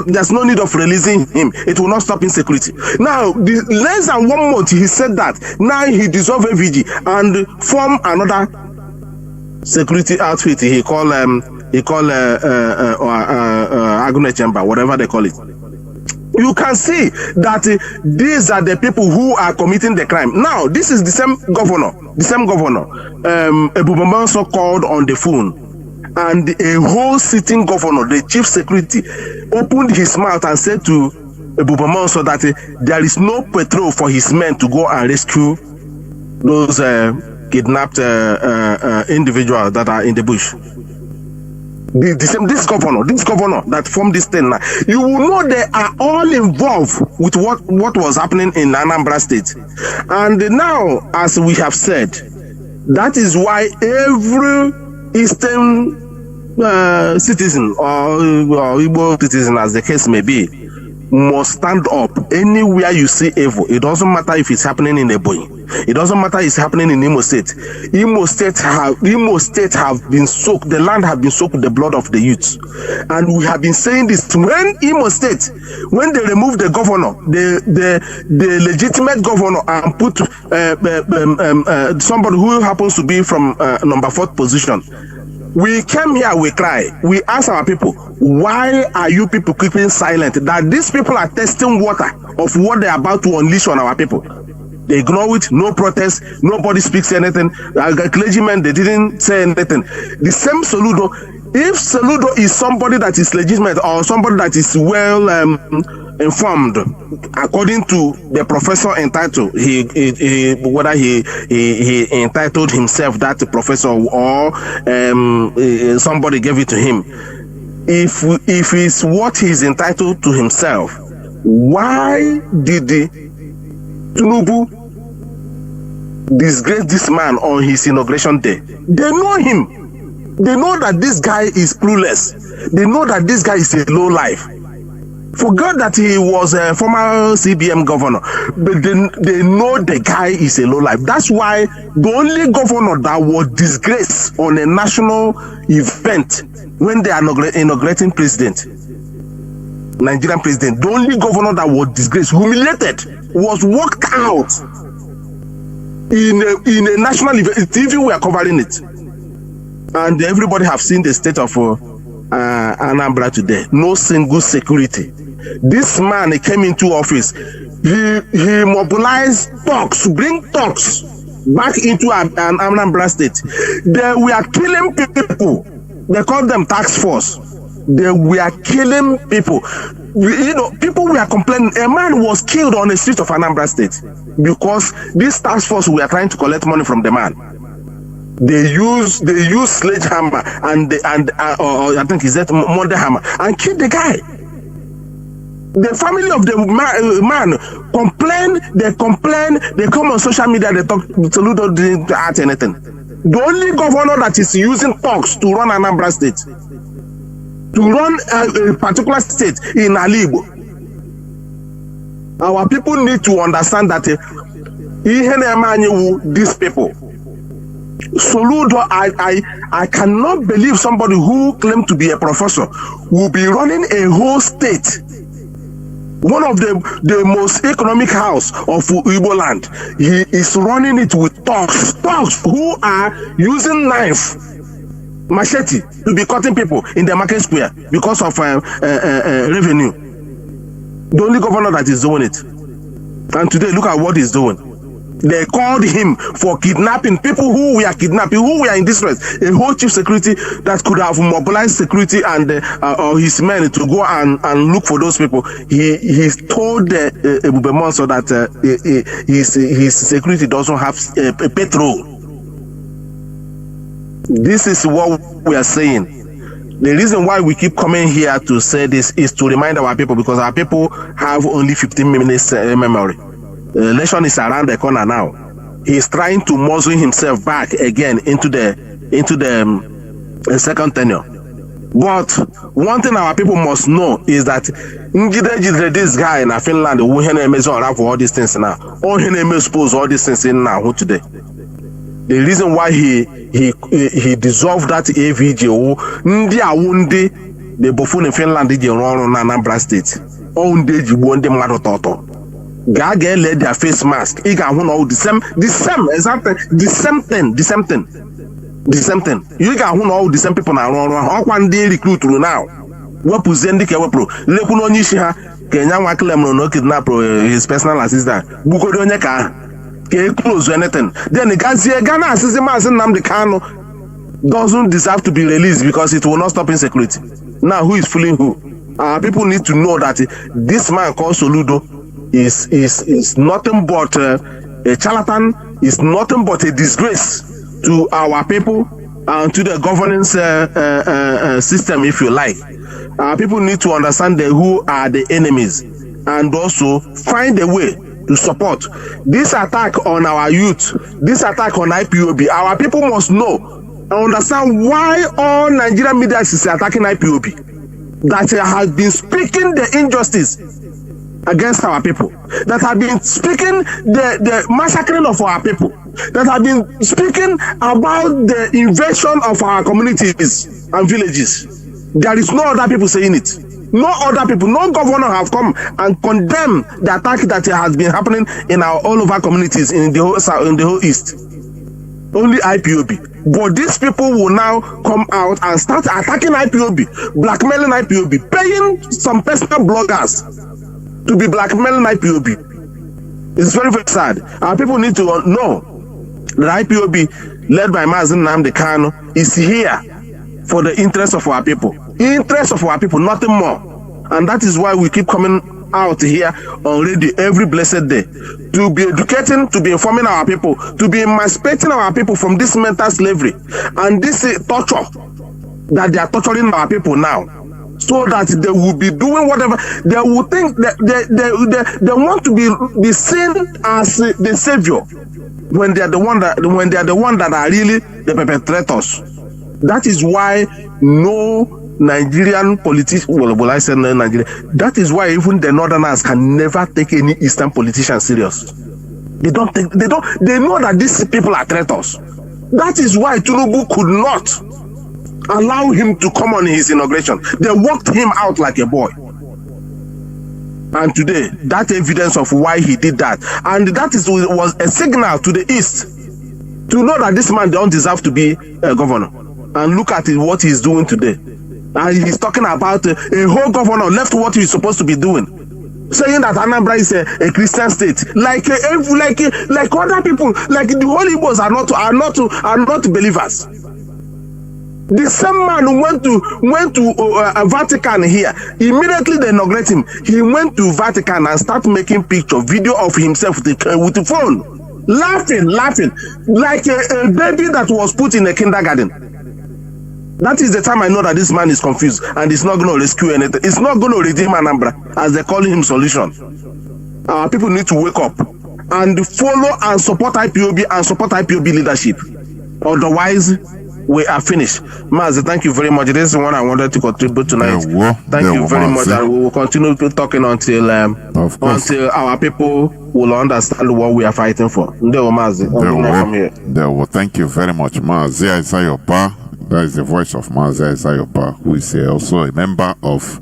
there's no need of releasing him. It will not stop insecurity. Now, less than 1 month, he said that. Now he dissolved AVG and form another security outfit. He call Agune Chamber, whatever they call it. You can see that these are the people who are committing the crime. Now, this is the same governor, Ebubomanso called on the phone, and a whole sitting governor, the chief security, opened his mouth and said to Ebubomanso that there is no patrol for his men to go and rescue those kidnapped individuals that are in the bush. This governor that formed this thing now, you will know they are all involved with what was happening in Anambra State. And now, as we have said, that is why every Eastern citizen or Igbo citizen, as the case may be, must stand up anywhere you see evil. It doesn't matter if it's happening in Ebonyi. It doesn't matter if it's happening in Imo State. Imo State have been soaked. The land have been soaked with the blood of the youth, and we have been saying this. When Imo State, when they removed the governor, the legitimate governor, and put somebody who happens to be from number 4th position. We came here, we cry. We ask our people, why are you people keeping silent? That these people are testing water of what they're about to unleash on our people. They ignore it, no protest, nobody speaks anything. Clergymen, they didn't say anything. The same Soludo, if Soludo is somebody that is legitimate or somebody that is well informed, according to the professor entitled, whether he entitled himself that professor or somebody gave it to him, if it's what he's entitled to himself, why did the Tinubu disgrace this man on his inauguration day? They know him. They know that this guy is clueless. They know that this guy is a low life. Forgot that he was a former CBM governor, but they know the guy is a low life. That's why the only governor that was disgraced on a national event when they are inaugurating president, Nigerian president, the only governor that was disgraced, humiliated, was walked out in a national event. TV were covering it, and everybody have seen the state of Anambra today. No single security. This man, he came into office. He mobilized thugs, bring thugs back into an Anambra state. They were killing people. They called them task force. They were killing people. You know, people were complaining. A man was killed on the street of Anambra state because this task force were trying to collect money from the man. They use sledgehammer and I think is that murder hammer and kill the guy. The family of the man complain. They come on social media, they talk. Soludo didn't add anything. The only governor that is using thugs to run Anambra state, to run a particular state in Alibo. Our people need to understand that these people. Soludo, I cannot believe somebody who claimed to be a professor will be running a whole state. One of the most economic house of Igbo land. He is running it with thugs who are using knife, machete to be cutting people in the market square because of revenue. The only governor that is doing it. And today, look at what he's doing. They called him for kidnapping people who were kidnapped, who were in distress. A whole chief security that could have mobilized security and or his men to go and look for those people. He told Ebube Monso that his security doesn't have a petrol. This is what we are saying. The reason why we keep coming here to say this is to remind our people, because our people have only 15 minutes memory. The election is around the corner now. He's trying to muzzle himself back again into the second tenure. But one thing our people must know is that this guy in Finland for all these things now. All he expose all these things in now today. The reason why he dissolved that AVGO, the buffoon in Finland did run on Anambra State. All day you want them to Gaga let their face mask. You can know the same exactly the same thing. You can know the same people now. All one day recruit now. What presenting Kewapro? Lekuno Nisha, Kenya Waklem no kidnap his personal assistant. Bukodonyaka. Close anything. Then the Ghana assistant Namdi Kano doesn't deserve to be released because it will not stop insecurity. Now who is fooling who? People need to know that this man called Soludo is nothing but a charlatan, is nothing but a disgrace to our people and to the governance system, if you like. People need to understand who are the enemies and also find a way to support this attack on our youth, this attack on IPOB. Our people must know and understand why all Nigerian media is attacking IPOB, that has been speaking the injustice against our people, that have been speaking the massacring of our people, that have been speaking about the invasion of our communities and villages. There is no other people saying it. No other people, no governor have come and condemned the attack that has been happening in our all over communities in the whole south, in the whole east. Only IPOB. But these people will now come out and start attacking IPOB, blackmailing IPOB, paying some personal bloggers to be blackmailing IPOB. It's very, very sad. Our people need to know that IPOB, led by Mazi Jonathan Chinedu, is here for the interest of our people. Interest of our people, nothing more. And that is why we keep coming out here on radio every blessed day to be educating, to be informing our people, to be emancipating our people from this mental slavery and this torture that they are torturing our people now, so that they will be doing whatever they will think that they want to be seen as the savior when they are the one that are really the perpetrators. That is why no Nigerian politician, well, I said no Nigeria. That is why even the Northerners can never take any Eastern politician serious. They know that these people are traitors. That is why Tinubu could not allow him to come on his inauguration. They walked him out like a boy. And today, that evidence of why he did that, and that was a signal to the East to know that this man don't deserve to be a governor. And look at what he's doing today. And he's talking about a whole governor left what he's supposed to be doing, saying that Anambra is a Christian state, like other people, like the Holy Igbos are not believers. The same man who went to Vatican here, immediately they inaugurate him. He went to Vatican and start making video of himself with the phone, laughing like a baby that was put in a kindergarten. That is the time I know that this man is confused and he's not going to rescue anything. It's not going to redeem Anambra, as they call him solution. Our people need to wake up and follow and support IPOB and support IPOB leadership. Otherwise, we are finished. Mazi, thank you very much. This is one I wanted to contribute tonight. Thank you very much. And we will continue talking until our people will understand what we are fighting for. Mazi, thank you very much, Mazi Ayopa. That is the voice of Mazi Ayopa, who is also a member of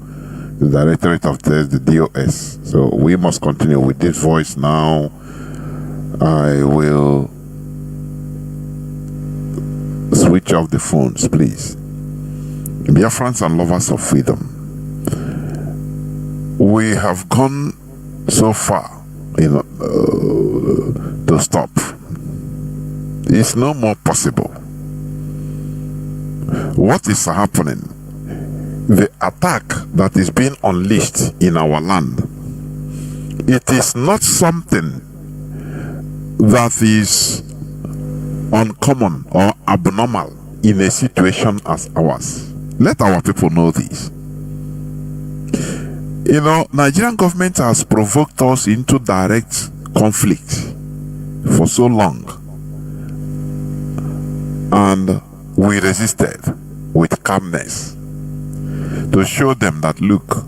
the Directorate of the DOS. So we must continue with this voice now. I will switch off the phones, please. Biafrans and lovers of freedom, we have gone so far, to stop. It's no more possible. What is happening? The attack that is being unleashed in our land, it is not something that is uncommon or abnormal in a situation as ours. Let our people know this. Nigerian government has provoked us into direct conflict for so long, and we resisted with calmness to show them that, look,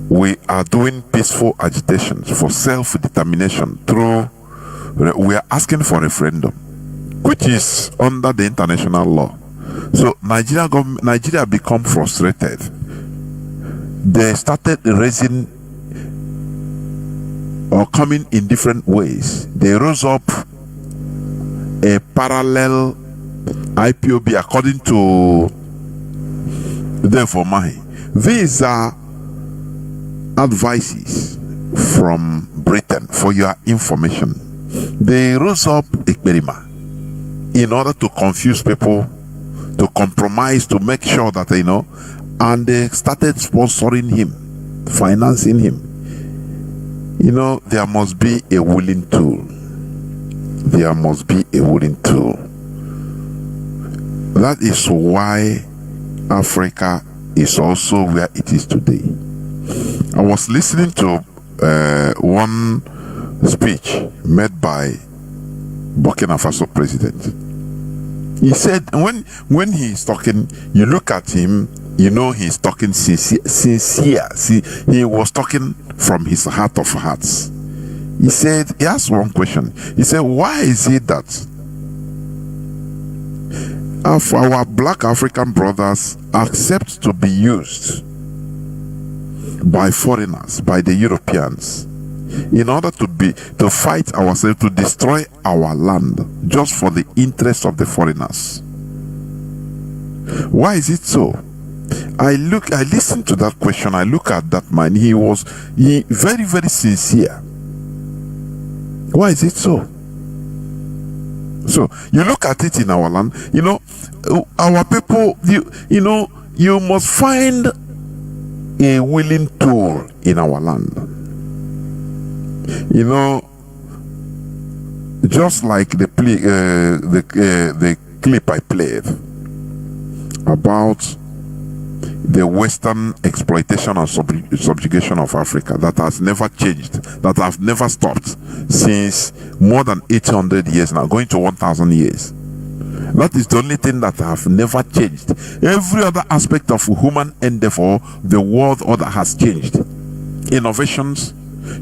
we are doing peaceful agitations for self-determination through, we are asking for a referendum, which is under the international law. So Nigeria become frustrated. They started raising or coming in different ways. They rose up a parallel IPOB according to them for Mahi. These are advices from Britain for your information. They rose up Ikberima in order to confuse people, to compromise, to make sure that they know, and they started sponsoring him, financing him. There must be a willing tool. There must be a willing tool. That is why Africa is also where it is today. I was listening to one speech made by Burkina Faso president. He said when he is talking, you look at him, You know, he's talking sincere. See, he was talking from his heart of hearts. He said, he asked one question. He said, why is it that our black African brothers accept to be used by foreigners, by the Europeans, in order to fight ourselves, to destroy our land, just for the interest of the foreigners? Why is it so? I listened to that question. I look at that man. He very, very sincere. Why is it so? So you look at it in our land, you know, our people, you must find a willing tool in our land. You know, just like the clip I played about the Western exploitation and subjugation of Africa that has never changed, that have never stopped since more than 800 years now, going to 1,000 years. That is the only thing that have never changed. Every other aspect of human endeavor, the world order has changed. Innovations.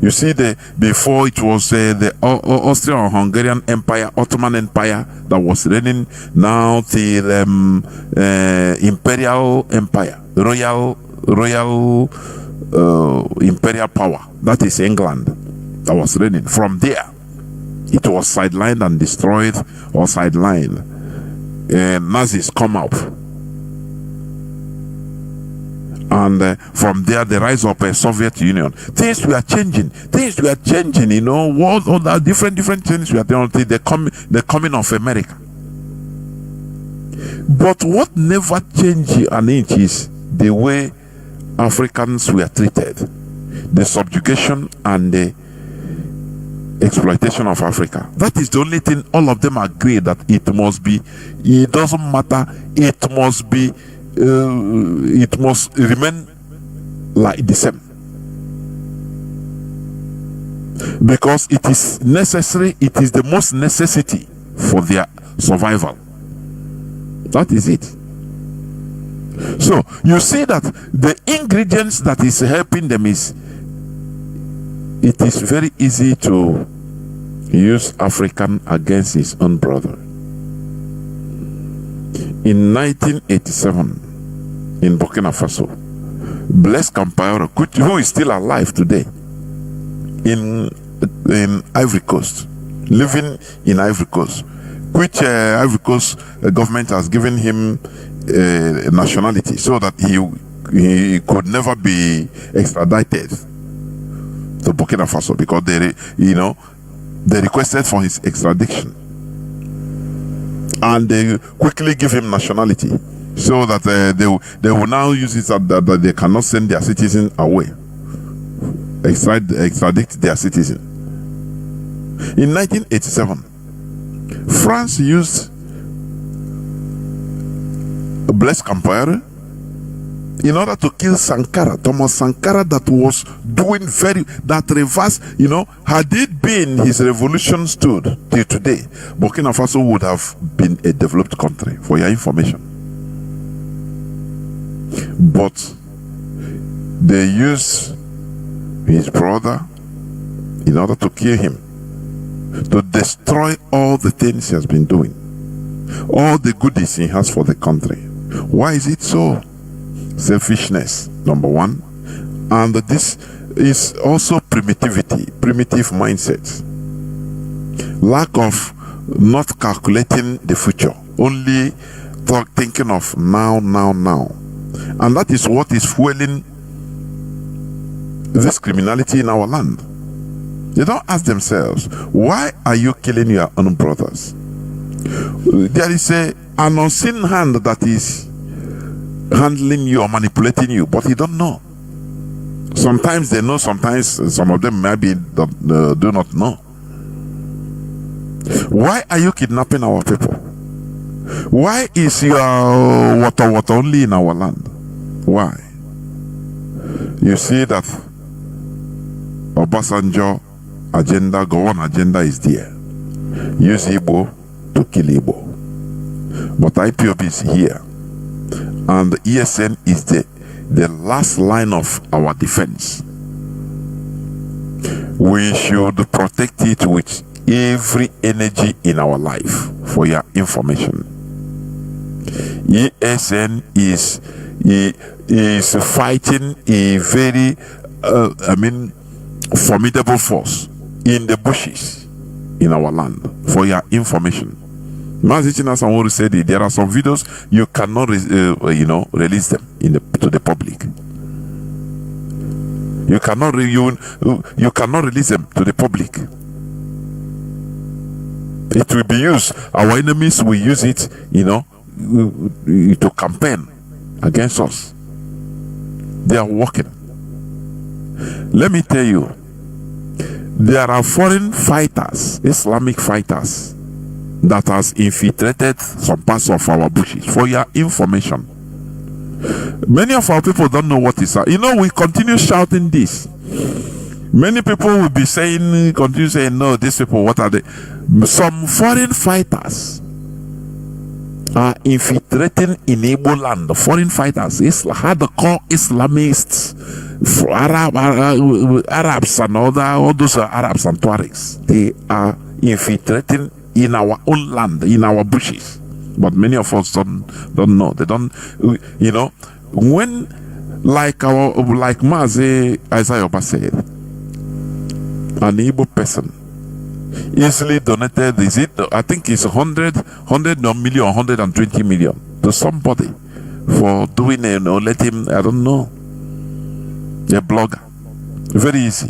You see, before it was the Austro-Hungarian Empire, Ottoman Empire that was reigning. Now the Imperial Empire, Royal Imperial power. That is England that was reigning. From there, it was sidelined and destroyed, or sidelined. Nazis come up. And from there, the rise of a Soviet Union. Things were changing. You know, all the different things were doing until the coming of America. But what never changed an inch is the way Africans were treated. The subjugation and the exploitation of Africa. That is the only thing all of them agree that it must be. It doesn't matter. It must be. It must remain like the same, because it is necessary. It is the most necessity for their survival. That is it. So you see that the ingredients that is helping them is, it is very easy to use African against his own brother. In 1987, in Burkina Faso, Blaise Compaoré, who is still alive today, in Ivory Coast, living in Ivory Coast, which Ivory Coast government has given him nationality, so that he could never be extradited to Burkina Faso, because they requested for his extradition. And they quickly give him nationality, so that they will now use it that they cannot send their citizen away, extradite their citizen. In 1987, France used Blaise Compaoré in order to kill Thomas Sankara, that was doing that reverse, had it been his revolution stood till today, Burkina Faso would have been a developed country, for your information. But they used his brother in order to kill him, to destroy all the things he has been doing, all the goodies he has for the country. Why is it so? Selfishness, number one, and this is also primitive mindset, lack of not calculating the future, only thinking of now, and that is what is fueling this criminality in our land. They don't ask themselves, why are you killing your own brothers? There is an unseen hand that is handling you or manipulating you, but you don't know. Sometimes they know, sometimes some of them maybe do not know. Why are you kidnapping our people? Why is your water only in our land? Why? You see that Obasanjo agenda, Gowon agenda is there. Use Igbo to kill Igbo. But IPOB is here. And the ESN is the last line of our defense. We should protect it with every energy in our life. For your information, ESN is fighting a very formidable force in the bushes in our land. For your information, Mazi Jonathan Chinedu said there are some videos you cannot release them to the public. You cannot release them to the public. It will be used. Our enemies will use it, to campaign against us. They are working. Let me tell you, there are foreign fighters, Islamic fighters, that has infiltrated some parts of our bushes. For your information, many of our people don't know what is that. We continue shouting this. Many people will be continue saying, no, these people, what are they? Some foreign fighters are infiltrating in Igbo land. Foreign fighters, hardcore Islamists, Arabs and all those Arabs and Tuaregs. They are infiltrating in our own land, in our bushes. But many of us don't know. They don't, when like Mazi Isaiah said, an Igbo person easily donated, I think it's 100 million, 120 million to somebody for doing let him, I don't know, a blogger. Very easy.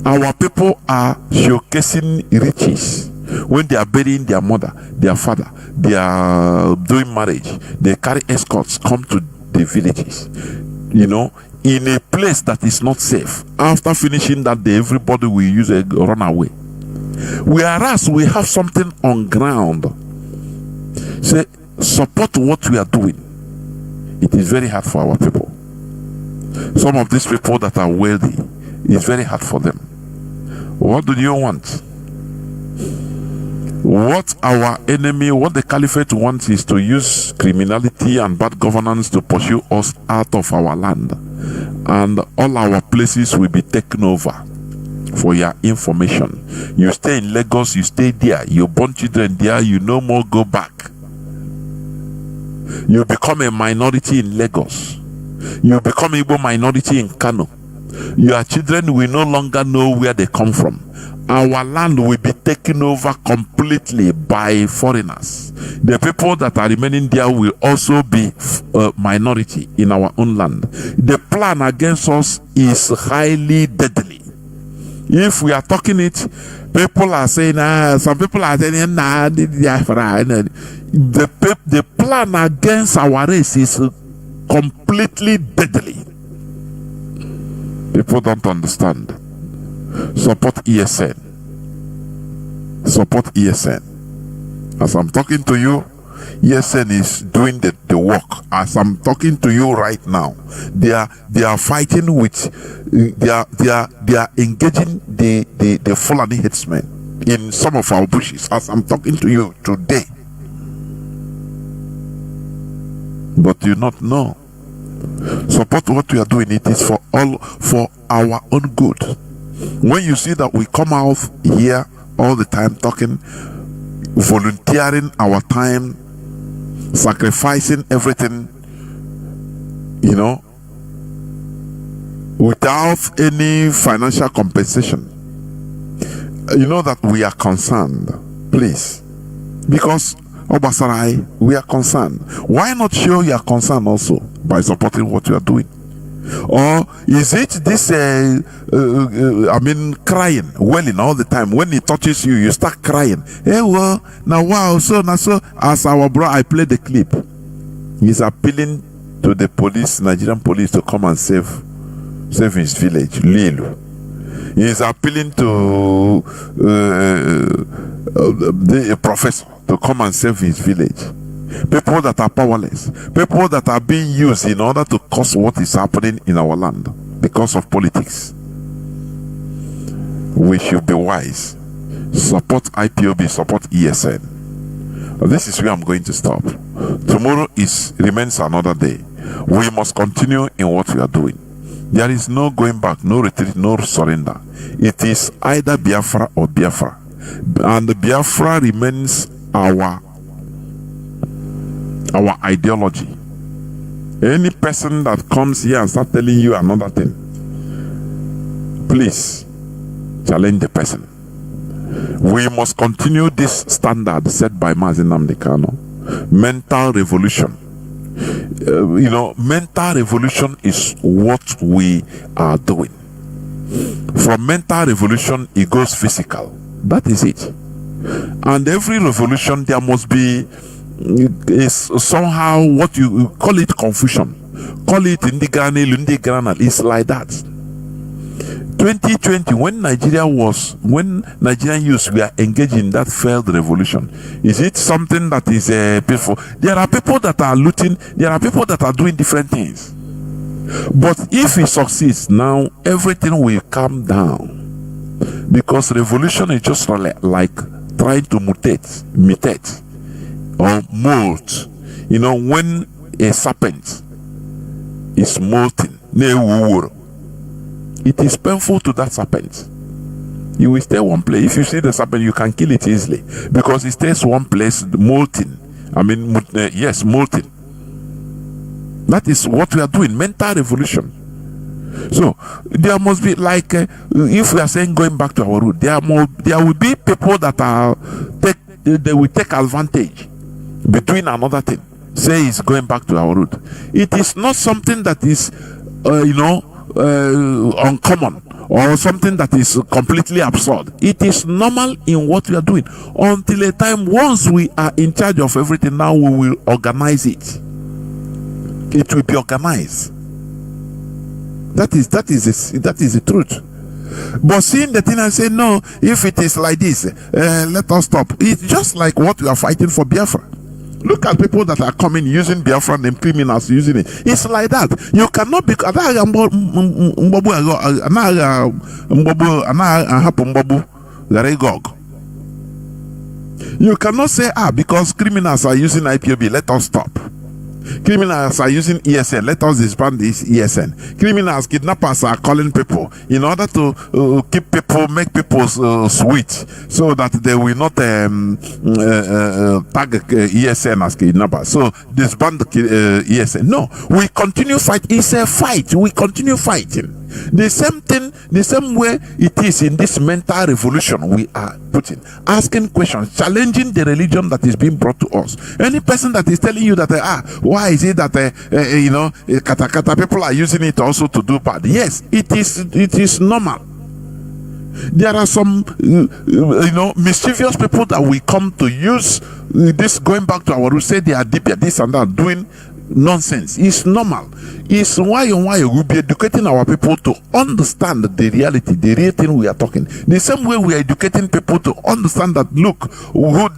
Our people are showcasing riches. When they are burying their mother, their father, they are doing marriage, they carry escorts, come to the villages, in a place that is not safe. After finishing that day, everybody will use a run away. Whereas we have something on ground. Say, support what we are doing. It is very hard for our people. Some of these people that are wealthy, it's very hard for them. What do you want? What our enemy, what the caliphate wants is to use criminality and bad governance to pursue us out of our land. And all our places will be taken over. For your information, you stay in Lagos, you stay there, you born children there, you no more go back. You become a minority in Lagos. You become Igbo minority in Kano. Your children will no longer know where they come from. Our land will be taken over completely by foreigners. The people that are remaining there will also be minority in our own land. The plan against us is highly deadly. If we are talking it, people are saying, some people are saying, nah, the plan against our race is completely deadly. People don't understand. Support ESN. Support ESN. As I'm talking to you, ESN is doing the work. As I'm talking to you right now, they are fighting with, they are engaging the Fulani headsmen in some of our bushes. As I'm talking to you today, but you not know. Support what we are doing. It is for our own good. When you see that we come out here all the time talking, volunteering our time, sacrificing everything, without any financial compensation, that we are concerned, please, because Obasarai, we are concerned. Why not show your concern also by supporting what you are doing? Or is it this crying, wailing all the time? When he touches you, you start crying. Hey, well, now wow, so as our bro, I play the clip. He's appealing to the police, Nigerian police, to come and save his village, Lilu. He's appealing to the professor to come and save his village. People that are powerless, people that are being used in order to cause what is happening in our land because of politics. We should be wise. Support IPOB, support ESN. This is where I'm going to stop. Tomorrow remains another day. We must continue in what we are doing. There is no going back, no retreat, no surrender. It is either Biafra or Biafra. And Biafra remains our ideology. Any person that comes here and start telling you another thing, please challenge the person. We must continue this standard set by Mazi Jonathan. Mental revolution. Mental revolution is what we are doing. From mental revolution, it goes physical. That is it. And every revolution, there must be is somehow what you call it confusion. Call it Indigranal. It's like that. 2020, when Nigerian youths were engaged in that failed revolution, is it something that is peaceful? There are people that are looting, there are people that are doing different things. But if it succeeds, now everything will calm down. Because revolution is just like trying to mutate or molt. When a serpent is molting, it is painful to that serpent. You will stay one place. If you see the serpent, you can kill it easily because it stays one place molting. Molting. That is what we are doing, mental revolution. So there must be if we are saying going back to our root, there will be people that they will take advantage between another thing. Say it's going back to our root. It is not something that is uncommon or something that is completely absurd. It is normal in what we are doing until a time once we are in charge of everything. Now we will organize it. It will be organized. That is the truth. But seeing the thing and say no, if it is like this, let us stop. It's just like what we are fighting for Biafra. Look at people that are coming using Biafra and criminals using it. It's like that. You cannot be you cannot say because criminals are using IPOB, let us stop. Criminals are using ESN, let us disband this ESN. Criminals, kidnappers are calling people in order to make people switch so that they will not tag ESN as kidnappers. So disband the ESN. No, we continue fight. It's a fight. We continue fighting. The same thing, the same way it is in this mental revolution we are putting, asking questions, challenging the religion that is being brought to us. Any person that is telling you that why is it that kata people are using it also to do bad? Yes, it is normal. There are some mischievous people that will come to use this, going back to our roots, say they are deep, this and that, doing nonsense. It's normal. It's why we'll be educating our people to understand the reality, the real thing we are talking. The same way we are educating people to understand that, look,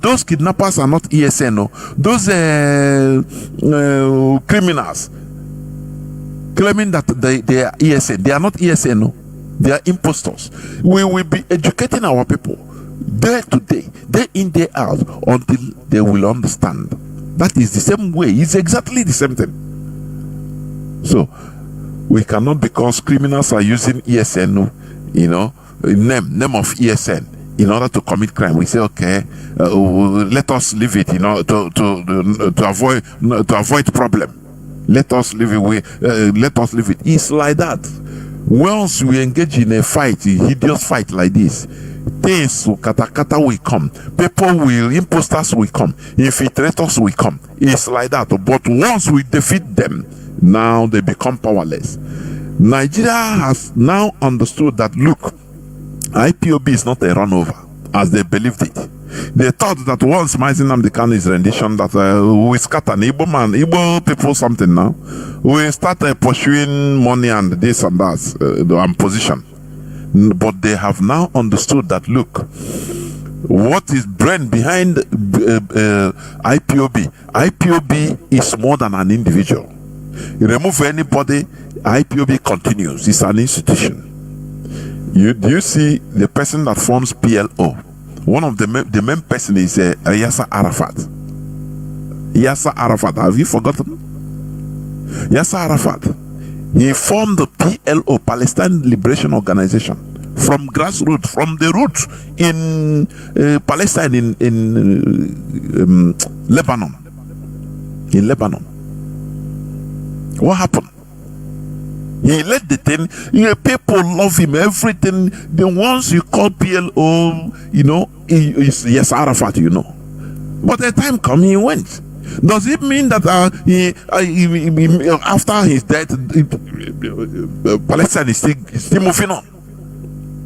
those kidnappers are not ESN. Those criminals claiming that they are ESN, they are not ESN. They are impostors. We will be educating our people day to day, day in, day out, until they will understand. That is the same way. It's exactly the same thing. So we cannot, because criminals are using ESN, name of ESN in order to commit crime. We say, okay, let us leave it, to avoid problem. Let us leave it. Let us leave it. It's like that. Once we engage in a fight, a hideous fight like this, things kata will come. People will, imposters will come. Infiltrators will come. It's like that. But once we defeat them, now they become powerless. Nigeria has now understood that, look, IPOB is not a runover, as they believed it. They thought that once Mazi Jonathan's rendition, that we scatter Igbo people something now, we start pursuing money and this and that, and position. But they have now understood that, look, what is brain behind IPOB? IPOB is more than an individual. You remove anybody, IPOB continues. It's an institution. Do you see the person that forms PLO? One of the main person is Yasser Arafat. Yasser Arafat. Have you forgotten? Yasser Arafat. He formed the PLO, Palestine Liberation Organization, from grassroots, from the roots in Palestine, in Lebanon. In Lebanon. What happened? He led the thing. People love him. Everything. The ones you call PLO, you know, is Yasser Arafat, you know. But the time come, he went. Does it mean that after his death, Palestine is still moving on?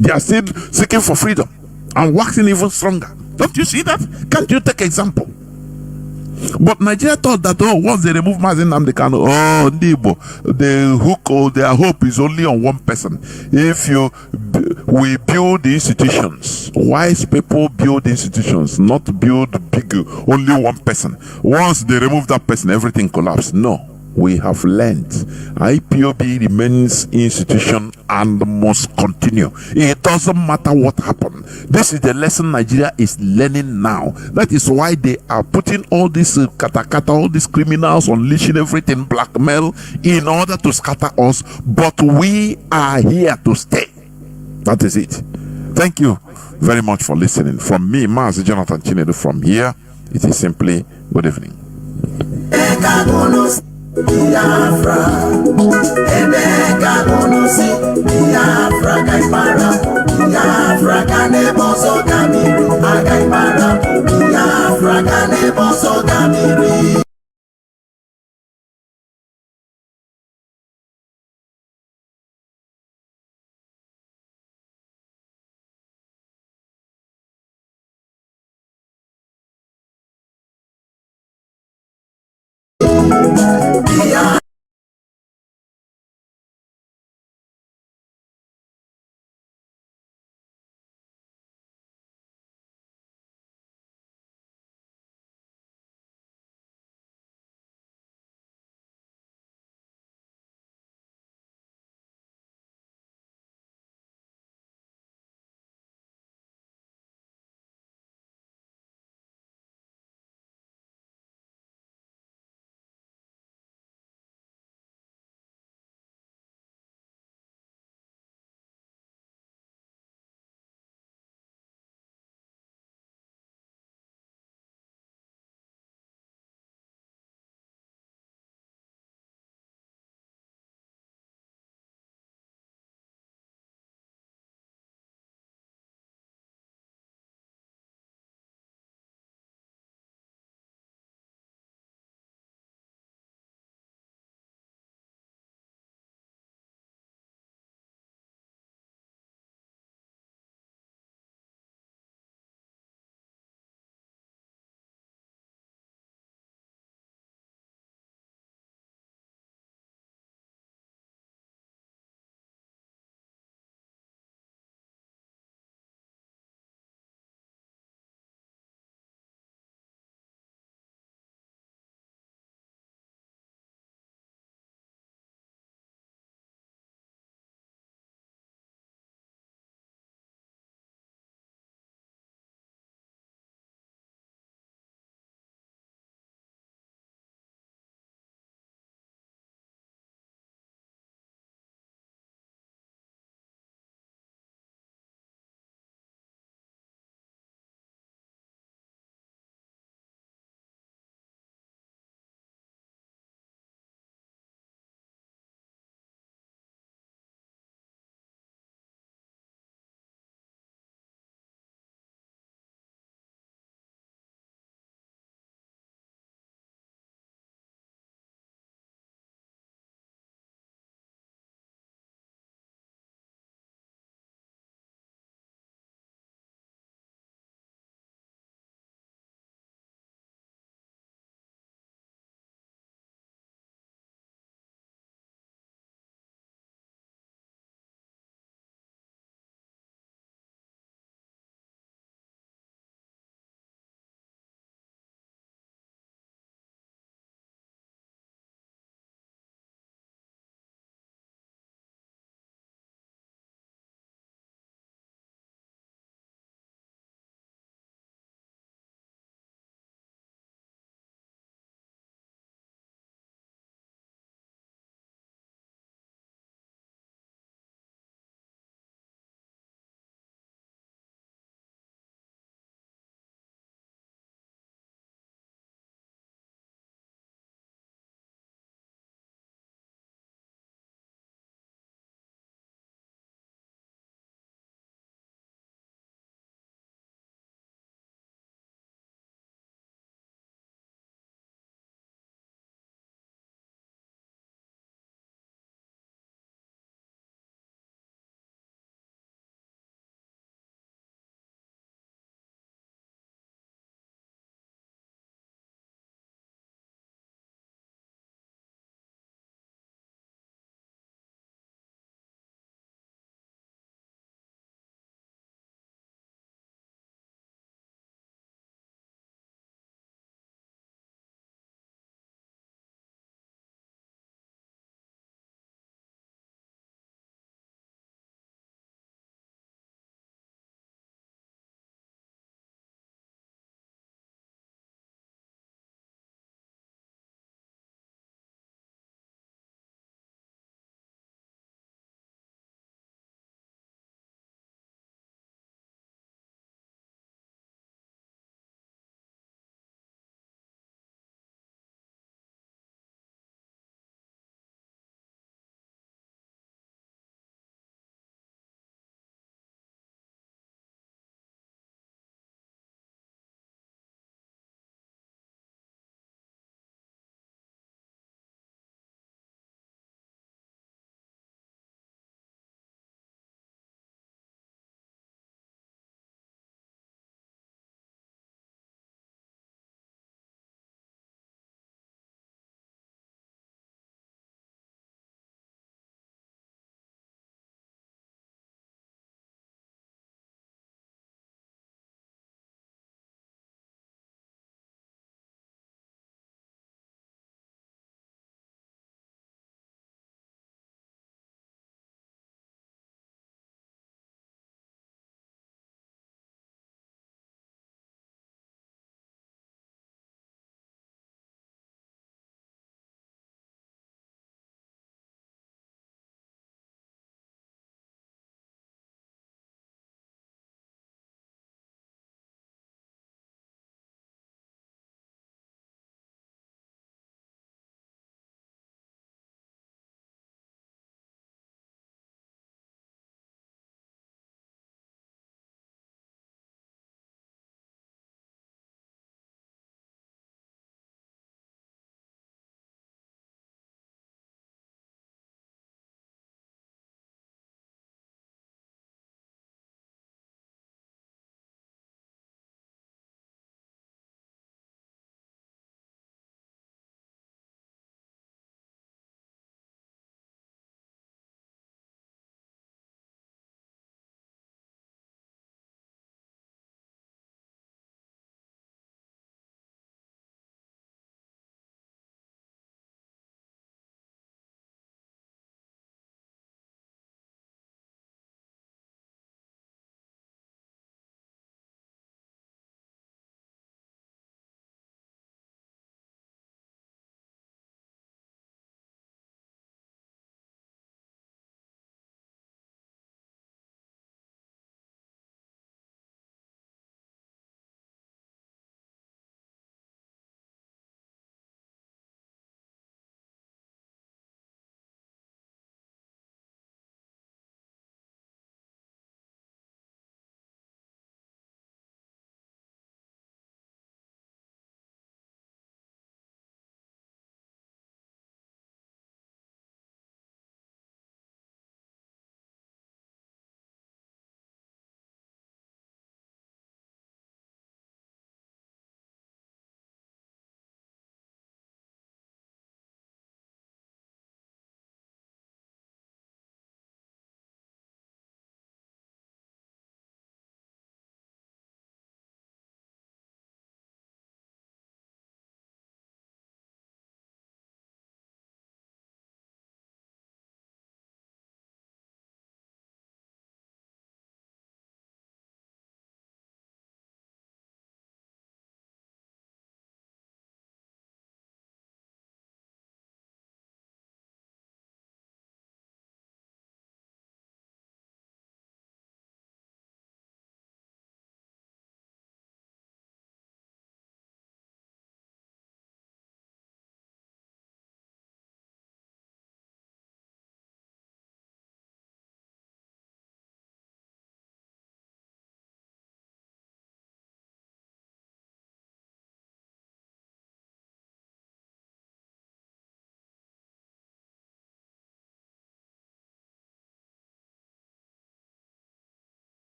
They are still seeking for freedom and waxing even stronger. Don't you see that? Can't you take example? But Nigeria thought that, oh, once they remove Mazi Nnamdi Kanu, oh, Ndibo, the hook or their hope is only on one person. If we build institutions, wise people build institutions, not build big, only one person. Once they remove that person, everything collapses. No. We have learned IPOB remains institution and must continue. It doesn't matter what happened. This is the lesson Nigeria is learning now. That is why they are putting all these katakata, all these criminals, unleashing everything, blackmail, in order to scatter us. But we are here to stay. That is it. Thank you very much for listening. From me, Mazi Jonathan Chinedu, from here, it is simply good evening. Biafra, Emeka Bonusi, Biafra, Kaipara, Biafra, Kaneboso Kamiri, Akaipara, Biafra, Kaneboso Kamiri.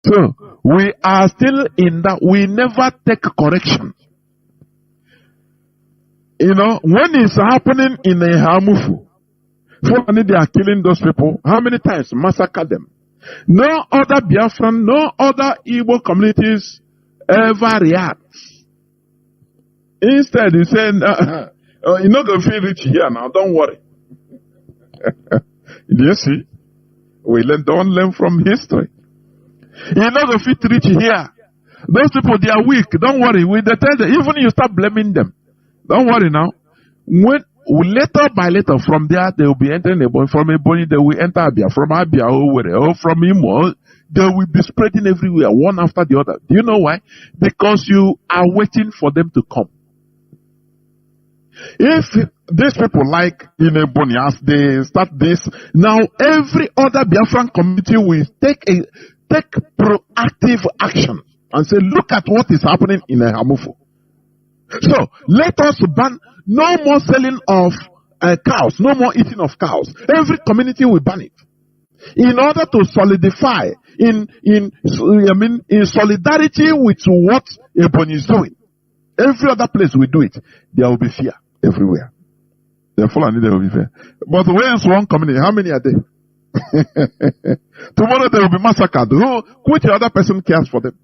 So we are still in that. We never take correction. You know, when it's happening in a Hamufu, Fulani, they are killing those people. How many times massacre them? No other Biafran, no other Igbo communities ever react. Instead, you say, you're not going to feel rich here now, don't worry. Do you see? Don't learn from history. You're not going to feel rich here. Those people, they are weak. Don't worry. Even you start blaming them. Don't worry now. When little by little, from there, they will be entering Ebonyi. From Ebonyi, they will enter Abia. From Abia, or from Imo, they will be spreading everywhere, one after the other. Do you know why? Because you are waiting for them to come. If these people like in Ebonyi, as they start this, now every other Biafran community will take proactive action and say, look at what is happening in Hamufu. So let us ban no more selling of cows, no more eating of cows. Every community will ban it. In order to solidify in solidarity with what Ebonyi is doing. Every other place will do it. There will be fear everywhere. Therefore, there will be fear. But when it's one community, how many are there? Tomorrow there will be massacred. Which other person cares for them?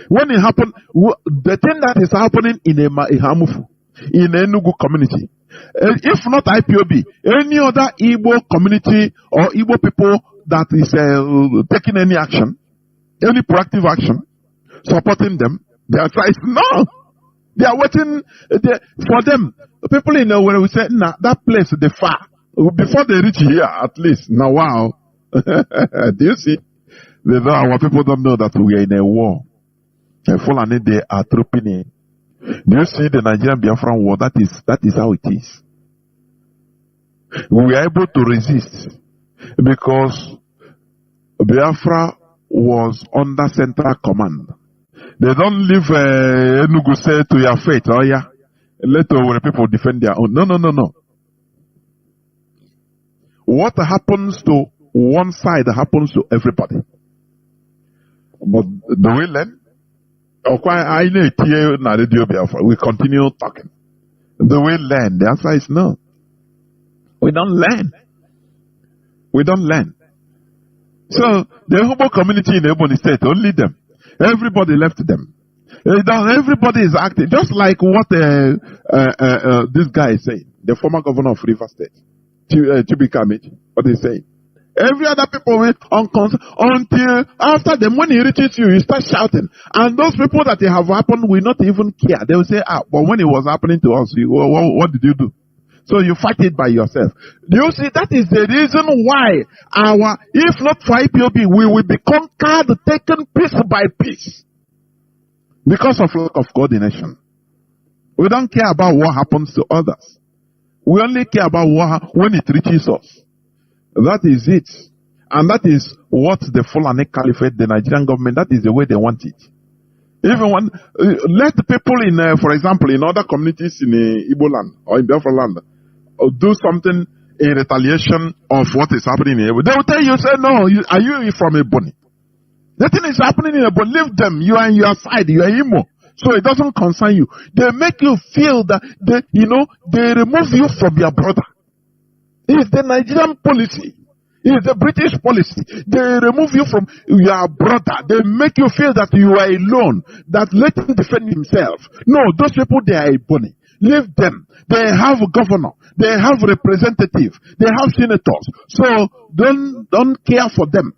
When it happened, the thing that is happening in Hamufu, in Enugu community, if not IPOB, any other Igbo community or Igbo people that is taking any action, any proactive action, supporting them, they are trying. No, they are waiting for them. People in where we say, nah, that place they far before they reach here at least. Now, wow, do you see? Our people don't know that we are in a war. Fulani, they are trooping in. Do you see the Nigerian Biafran war? That is how it is. We are able to resist because Biafra was under central command. They don't leave Enugu say to your fate. Oh yeah, let the people defend their own. No. What happens to one side happens to everybody. But do we learn? We continue talking. Do we learn? The answer is no. We don't learn. So the Igbo community in Ebonyi State, only them. Everybody left them. Everybody is acting just like what this guy is saying. The former governor of River State, Chibika Meji, what he's saying. Every other people will until after them, when he reaches you, you start shouting. And those people that it have happened will not even care. They will say, but when it was happening to us, what did you do? So you fight it by yourself. Do you see? That is the reason why if not for IPOB, we will be conquered, taken piece by piece. Because of lack of coordination. We don't care about what happens to others. We only care about when it reaches us. That is it. And that is what the Fulani Caliphate, the Nigerian government, that is the way they want it. Even when, let the people in, for example, in other communities in Igbo land or in Biafra land, do something in retaliation of what is happening in Igbo. They will tell you, say, no, are you from Ebonyi? Nothing is happening in Ebonyi. Leave them. You are on your side. You are Imo. So it doesn't concern you. They make you feel that, they remove you from your brother. It's the Nigerian policy. It's the British policy. They remove you from your brother. They make you feel that you are alone. That let him defend himself. No, those people, they are Ebonyi. Leave them. They have a governor. They have representative. They have senators. So don't care for them.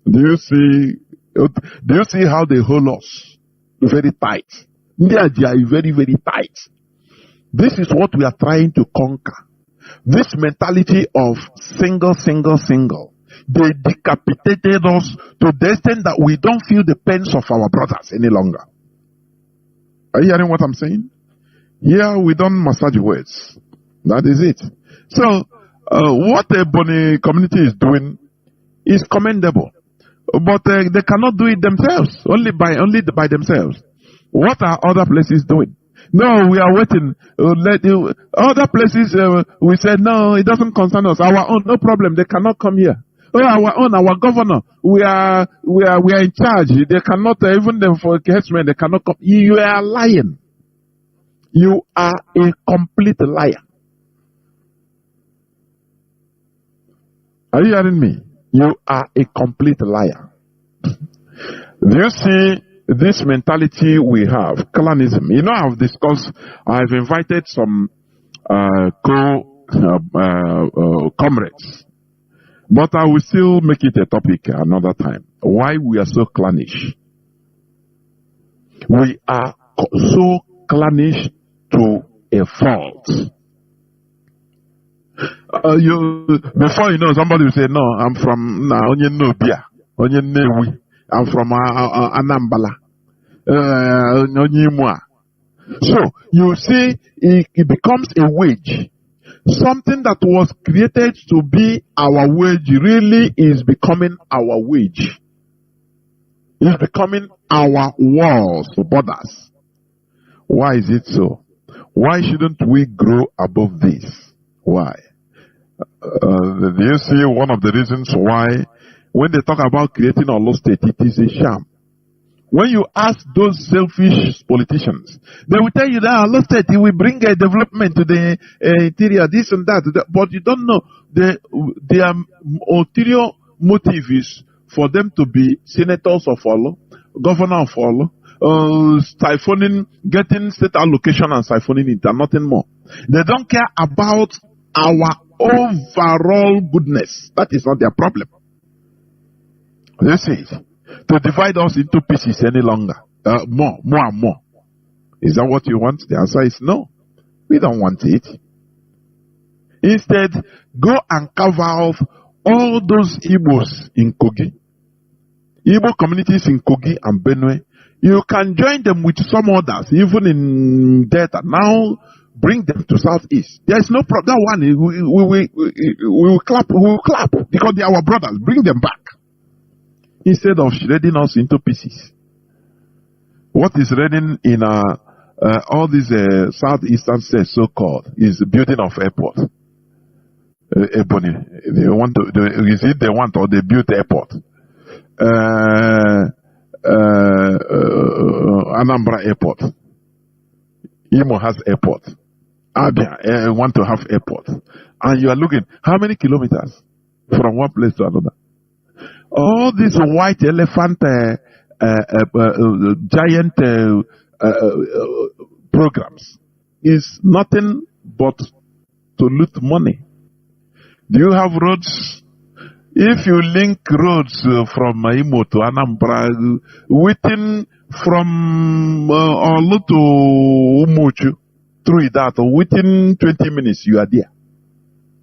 Do you see how they hold us? Very tight. They are very, very tight. This is what we are trying to conquer. This mentality of single. They decapitated us to the extent that we don't feel the pains of our brothers any longer. Are you hearing what I'm saying? Here we don't massage words. That is it. So, what the Ebonyi community is doing is commendable. But they cannot do it themselves, only by themselves. What are other places doing? No, we are waiting. Other places, we said, no, it doesn't concern us. Our own, no problem. They cannot come here. our governor, we are in charge. They cannot, even them for herdsmen, they cannot come. You are lying. You are a complete liar. Are you hearing me? You are a complete liar. Do you see this mentality we have, clanism? You know, I've invited some comrades, but I will still make it a topic another time. Why we are so clannish? We are so clannish to a fault. Before you know, somebody will say, no, I'm from Onye Nobia, Onye Newi, I'm from Anambala, Onye Mua. So, you see, it becomes a wage. Something that was created to be our wage really is becoming our wage. It's becoming our walls, borders. Why is it so? Why shouldn't we grow above this? Why? Do you see one of the reasons why when they talk about creating a law state, it is a sham? When you ask those selfish politicians, they will tell you that our law state will bring a development to the interior, this and that. But you don't know their ulterior motive is for them to be senators of all, governor of all, siphoning, getting state allocation and siphoning it and nothing more. They don't care about our overall goodness. That is not their problem. You see, to divide us into pieces any longer, more and more. Is that what you want? The answer is no. We don't want it. Instead, go and carve out all those Igbos in Kogi, Igbo communities in Kogi and Benue. You can join them with some others, even in Delta. Now, bring them to Southeast. There is no problem. That one, we will clap because they are our brothers. Bring them back. Instead of shredding us into pieces. What is shredding in all these southeastern states, so-called, is the building of airport. Ebony, they want to. Is it they want or they built airport? Anambra Airport. Imo has airport. Abia want to have airport, and you are looking how many kilometers from one place to another. All these white elephant giant programs is nothing but to loot money. Do you have roads? If you link roads from Imo to Anambra, within from Olu to Umuchu, through that, within 20 minutes you are there.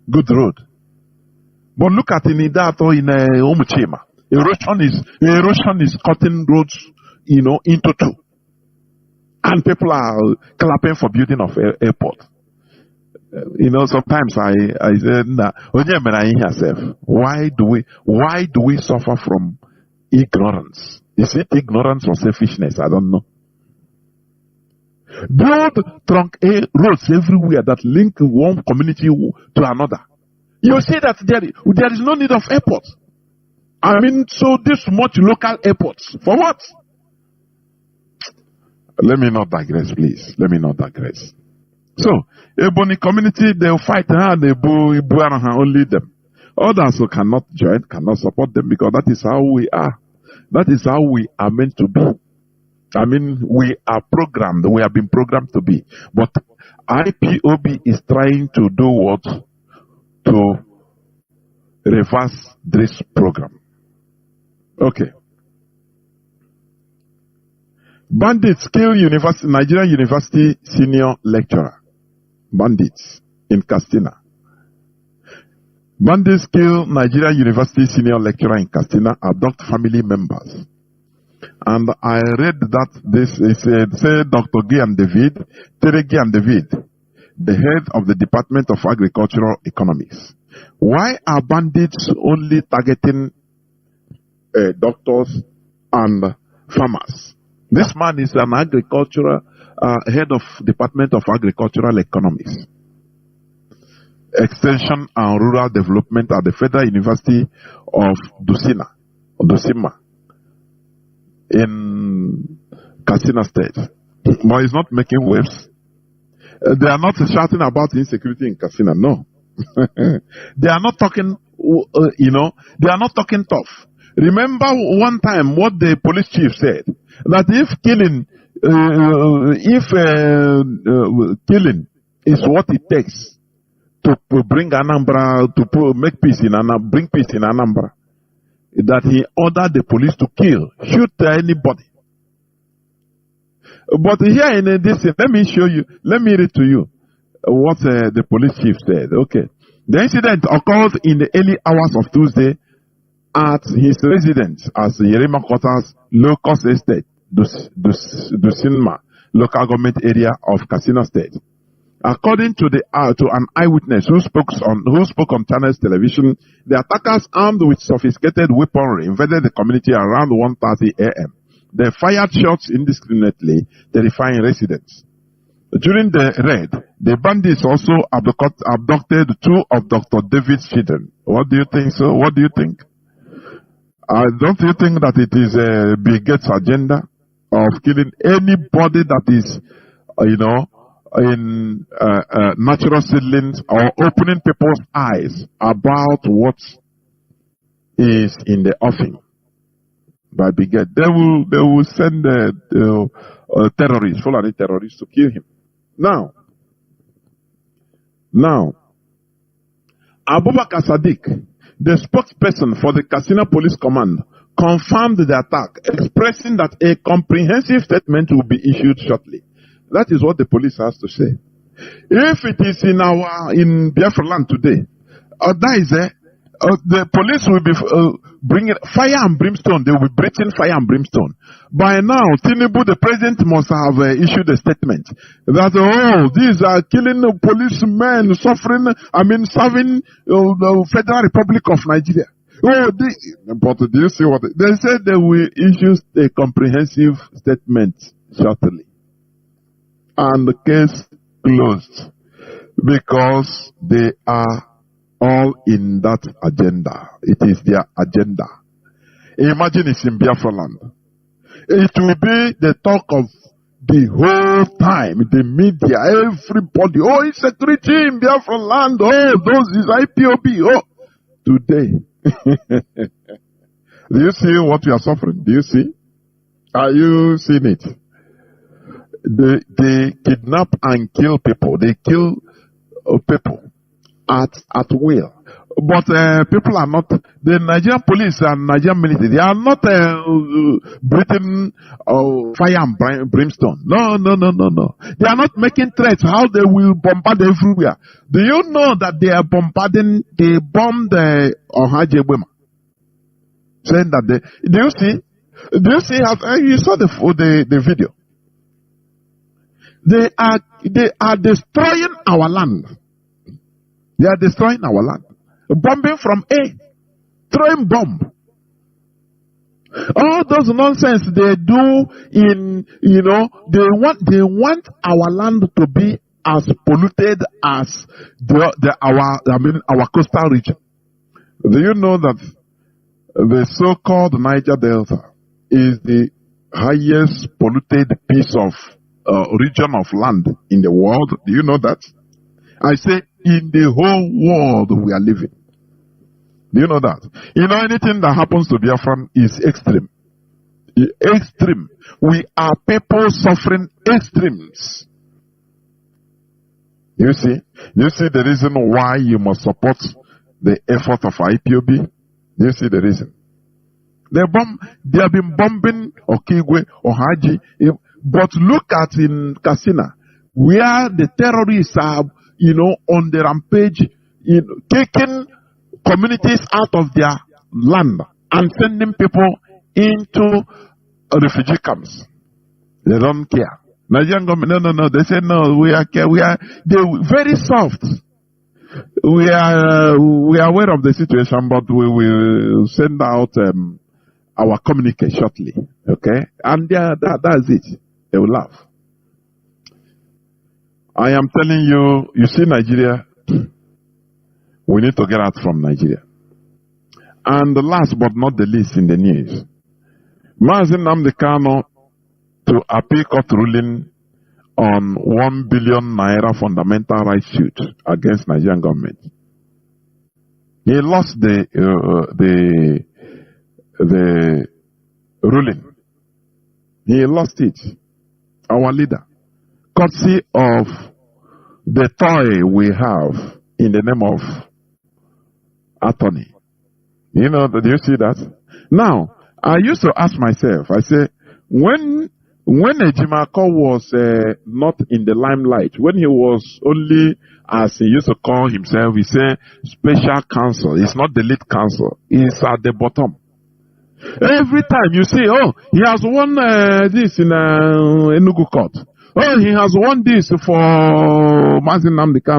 Good road. But look at in that or in Umuchima. Erosion is cutting roads, into two. And people are clapping for building of airport. Sometimes I say, why do we suffer from ignorance? Is it ignorance or selfishness? I don't know. Build trunk A roads everywhere that link one community to another. You see that there is no need of airports. So this much local airports. For what? Let me not digress, please. Let me not digress. So, Ebony community, they'll fight and they only them. Others who cannot join, cannot support them because that is how we are. That is how we are meant to be. We are programmed. We have been programmed to be. But IPOB is trying to do what? To reverse this program. Okay. Bandits kill Nigerian University senior lecturer. Bandits in Castina. Bandits kill Nigerian University senior lecturer in Castina, abduct family members. And I read that this said Dr. Tere David, the head of the Department of Agricultural Economics. Why are bandits only targeting doctors and farmers? This man is an agricultural head of Department of Agricultural Economics. Extension and Rural Development at the Federal University of Dosima in Katsina State. But he's not making waves. They are not shouting about insecurity in Katsina, no. They are not talking, they are not talking tough. Remember one time what the police chief said, that if killing is what it takes to bring Anambra, to make peace in Anambra, bring peace in Anambra, that he ordered the police to kill, shoot anybody. But here in this, let me read to you what the police chief said. Okay. The incident occurred in the early hours of Tuesday at his residence as Yerima Quarters Locust Estate, Dusinma, local government area of Katsina State. According to an eyewitness who spoke on Channels Television, the attackers, armed with sophisticated weaponry, invaded the community around 1:30 a.m. They fired shots indiscriminately, terrifying residents. During the raid, the bandits also abducted two of Dr. David's children. What do you think, sir? What do you think? Don't you think that it is Bill Gates' agenda of killing anybody that is, in natural seedlings, or opening people's eyes about what is in the offing by Bill Gates? They will send terrorists, Fulani terrorists, to kill him. Now, Abubakar Sadiq, the spokesperson for the Katsina Police Command, confirmed the attack, expressing that a comprehensive statement will be issued shortly. That is what the police has to say. If it is in Biafra land today, the police will be bringing fire and brimstone. They will be breathing fire and brimstone. By now, Tinubu, the president, must have issued a statement that, these are killing policemen, serving the Federal Republic of Nigeria. But do you see what they said? They will issue a comprehensive statement shortly. And the case closed, because they are all in that agenda. It is their agenda. Imagine it's in Biafra land. It will be the talk of the whole time, the media, everybody. Insecurity in Biafra land. Those is IPOB. Today. Do you see what we are suffering? Do you see? Are you seeing it? They kidnap and kill people. They kill people at will. But people are not, the Nigerian police and Nigerian military, they are not breathing fire and brimstone. No. They are not making threats how they will bombard everywhere. Do you know that they are bombarding, they bombed Ohajebema? Saying that do you see how, you saw the video? They are destroying our land. They are destroying our land. Bombing from A. Throwing bomb. All those nonsense they do they want our land to be as polluted as our coastal region. Do you know that the so-called Niger Delta is the highest polluted piece of region of land in the world? Do you know that? I say in the whole world we are living. Do you know that? Anything that happens to Biafran is extreme. Extreme. We are people suffering extremes. You see the reason why you must support the effort of IPOB? You see the reason? They have been bombing Okigwe, Ohaji, but look at in Katsina, where the terrorists are, on the rampage, taking communities out of their land and sending people into refugee camps. They don't care. Nigerian government, no. They say no. They're very soft. We are aware of the situation, but we will send out our communique shortly. Okay, and that's it. They will laugh. I am telling you. You see Nigeria. we need to get out from Nigeria. And the last but not the least in the news, Mazi Nnamdi Kanu to appeal court ruling on 1 billion naira fundamental rights suit against Nigerian government. He lost the ruling. He lost it. Our leader, courtesy of the toy we have in the name of attorney. You know, do you see that? Now, I used to ask myself, I say, when Ejimako was not in the limelight, when he was only, as he used to call himself, he said, special counsel. It's not the lead counsel. It's at the bottom. Every time you say, oh, he has won this in Enugu court. Oh, he has won this for Mazi Nnamdi Kanu.